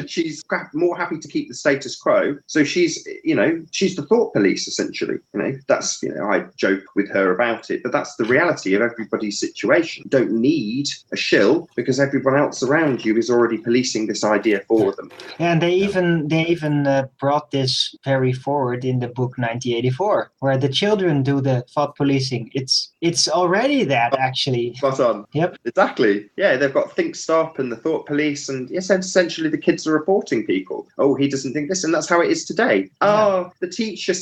She's more happy to keep the status quo. So she's the thought police, essentially. That's, I joke with her about it, but that's the reality of everybody's situation. You don't need a shill because everyone else around you is already policing this idea for them. And they even brought this very forward in the book 1984, where the children do the thought policing. It's already that, actually. Spot on. Yep. Exactly. Yeah, they've got Think Stop and the thought police, and yes, essentially the kids are reporting people. Oh, he doesn't think this, and that's how it is today. Oh, the teacher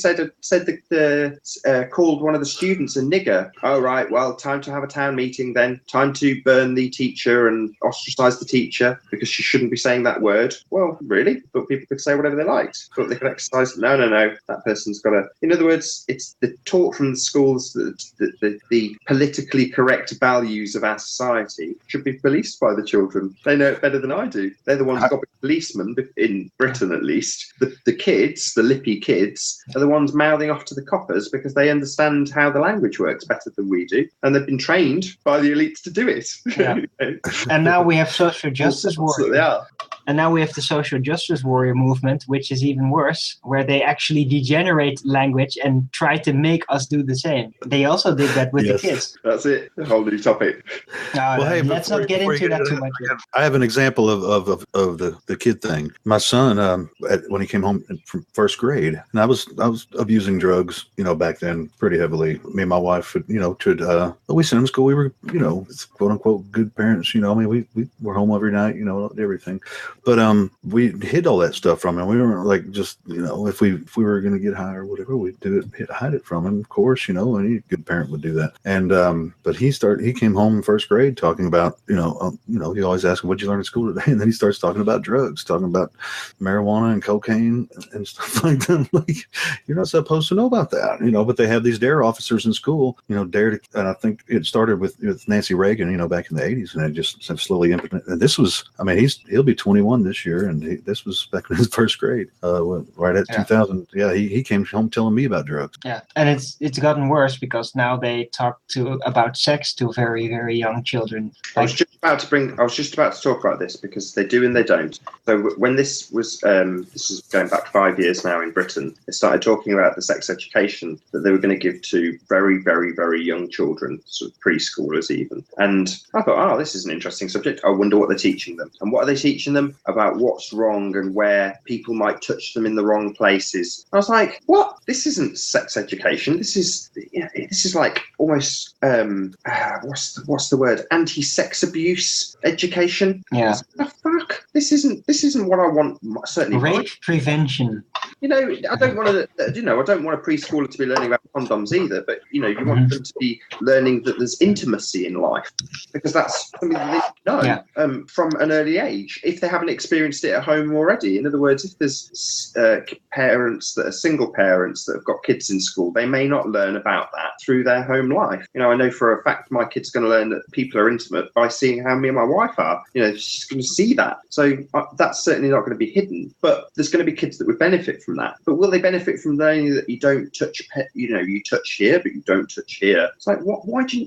called one of the students a nigger. Oh, right. Well, time to have a town meeting then. Time to burn the teacher and ostracize the teacher because she shouldn't be saying that word. Well, really? But people could say whatever they liked. But they could exercise. No. That person's got to. In other words, it's the taught from the schools that the politically correct values of our society should be policed by the children. They know it better than I do. They're the ones who've got to be policemen, in Britain at least. The kids, the lippy kids, are the ones mouthing off to the coppers because they understand how the language works better than we do. And they've been trained by the elites to do it. Yeah. And now we have social justice warriors. They are. And now we have the social justice warrior movement, which is even worse, where they actually degenerate language and try to make us do the same. They also did that with the kids. That's it. A whole new topic. Let's not get into that too much. I have an example of the kid thing. My son, when he came home from first grade, and I was abusing drugs, back then pretty heavily. Me and my wife would, we sent him to school. We were, quote unquote good parents. We were home every night, everything. But we hid all that stuff from him. We weren't like just, if we were going to get high or whatever, we'd do it, hide it from him, of course, any good parent would do that. And but he came home in first grade talking about, he always asked, what'd you learn at school today? And then he starts talking about drugs, talking about marijuana and cocaine and stuff like that. Like, you're not supposed to know about that, but they have these DARE officers in school, DARE to, and I think it started with Nancy Reagan, back in the 80s, and it just slowly implemented. And this was, he'll be 21 this year, and this was back in his first grade, right at 2000. Yeah, he came home telling me about drugs. Yeah, and it's gotten worse because now they talk about sex to very, very young children. I was just about to talk about this because they do and they don't. So when this was this is going back 5 years now in Britain, they started talking about the sex education that they were going to give to very, very, very young children, sort of preschoolers even. And I thought, this is an interesting subject. I wonder what they're teaching them. And what are they teaching them? About what's wrong and where people might touch them in the wrong places. I was like, what? This isn't sex education. This is like almost what's the word? Anti-sex abuse education. Yeah. What the fuck? This isn't what I want. Certainly, rape prevention. I don't want to. I don't want a preschooler to be learning about condoms either. But you want them to be learning that there's intimacy in life, because that's something that they know from an early age. If they haven't experienced it at home already, in other words, if there's parents that are single parents that have got kids in school, they may not learn about that through their home life. I know for a fact my kid's going to learn that people are intimate by seeing how me and my wife are. She's going to see that. So that's certainly not going to be hidden. But there's going to be kids that would benefit from that. But will they benefit from learning that you don't touch, you touch here, but you don't touch here? It's like, why do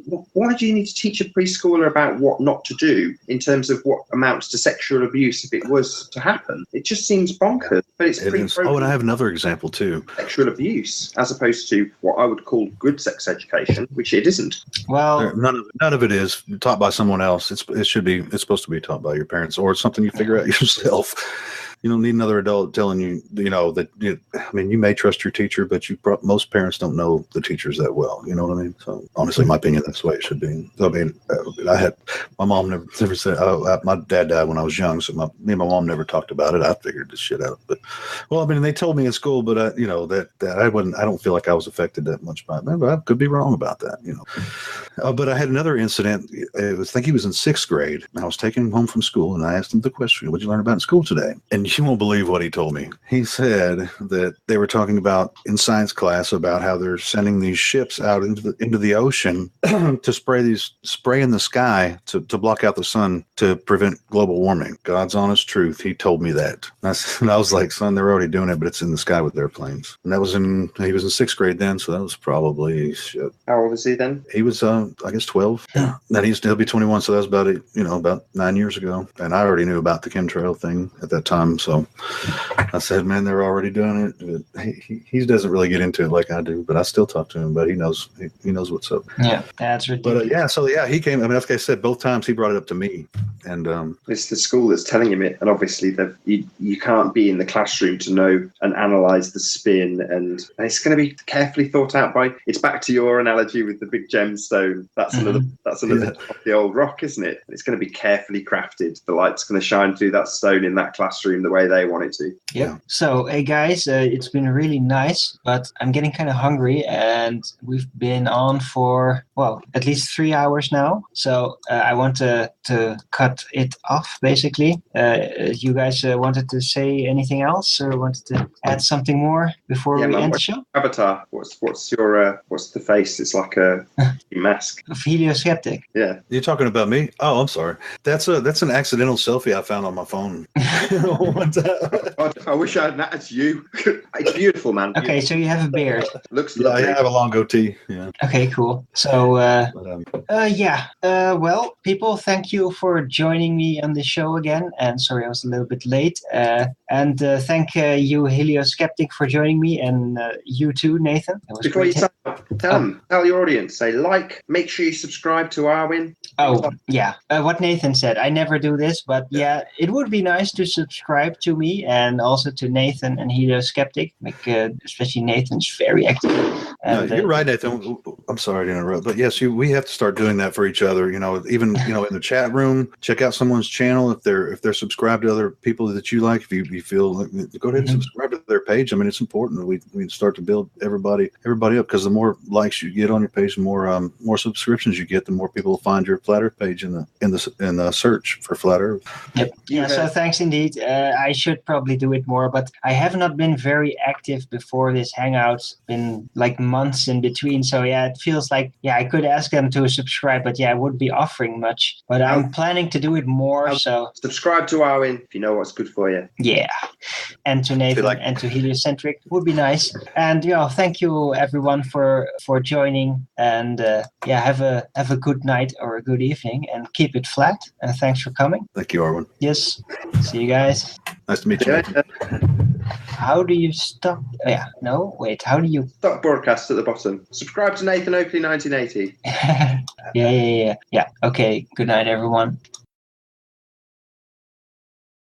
you need to teach a preschooler about what not to do in terms of what amounts to sexual abuse if it was to happen? It just seems bonkers. But it's and I have another example too. Sexual abuse, as opposed to what I would call good sex education, which it isn't. Well, none of it is taught by someone else. It's supposed to be taught by your parents, or it's something you figure out yourself. You don't need another adult telling you, that you may trust your teacher, but most parents don't know the teachers that well. You know what I mean? So honestly, in my opinion, that's the way it should be. I had my mom never said, my dad died when I was young. So me and my mom never talked about it. I figured this shit out, but they told me in school, but that I don't feel like I was affected that much by it. But I could be wrong about that, but I had another incident. I think he was in 6th grade. I was taking him home from school and I asked him the question, what'd you learn about in school today? And You won't believe what he told me. He said that they were talking about in science class about how they're sending these ships out into the ocean to spray in the sky to block out the sun to prevent global warming. God's honest truth. He told me that. And I was like, son, they're already doing it, but it's in the sky with their planes. And he was in 6th grade then, so that was probably shit. How old was he then? He was, I guess, 12. Yeah. And he'll be 21, so that was about 9 years ago. And I already knew about the chemtrail thing at that time, so I said, man, they're already doing it. But he doesn't really get into it like I do, but I still talk to him, but he knows what's up. Yeah, that's ridiculous. But he came. I mean, like I said, both times he brought it up to me, and it's the school that's telling him it, and obviously you can't be in the classroom to know and analyze the spin, and it's going to be carefully thought out by. It's back to your analogy with the big gemstone. That's another of the old rock, isn't it? It's going to be carefully crafted. The light's going to shine through that stone in that classroom the way they want it to. Yeah. So, hey guys, it's been really nice, but I'm getting kind of hungry, and we've been on for at least 3 hours now. So I want to cut it off. Basically, you guys wanted to say anything else, or wanted to add something more before we end the show? Avatar. What's the face? It's like a mask. Of Helioskeptic. Yeah. You're talking about me? Oh, I'm sorry. That's an accidental selfie I found on my phone. I wish I had that as you. It's beautiful, man. Okay, so you have a beard. Looks lovely. I have a long goatee. Yeah. Okay, cool. So, well, people, thank you for joining me on the show again. And sorry, I was a little bit late. And thank you, Helioskeptic, for joining me, and you too, Nathan. Before you tell your audience, say make sure you subscribe to Arwin. Oh, yeah. What Nathan said. I never do this, but yeah, it would be nice to subscribe to me and also to Nathan and Helioskeptic. Especially Nathan's very active. And, you're right, Nathan. I'm sorry to interrupt, but yes, we have to start doing that for each other. Even in the chat room, check out someone's channel if they're subscribed to other people that you like. If you feel like, go ahead and subscribe to their page. I mean, it's important. We start to build everybody up, because the more likes you get on your page, the more subscriptions you get, the more people will find your Flat Earth page in the search for Flat Earth. Yep. Yeah. So thanks indeed. I should probably do it more, but I have not been very active before this Hangout. Been like months in between. So yeah, it feels like I could ask them to subscribe, but I wouldn't be offering much. But I'm planning to do it more. So subscribe to Arwin if you know what's good for you. Yeah, and to Nathan and to Heliocentric would be nice. And thank you everyone for joining. And have a good night or a good evening, and keep it flat. And thanks for coming. Thank you, Arwin. Yes. See you guys. Nice to meet you. How do you stop? How do you stop broadcast at the bottom? Subscribe to Nathan Oakley 1980. Yeah. Okay. Good night, everyone.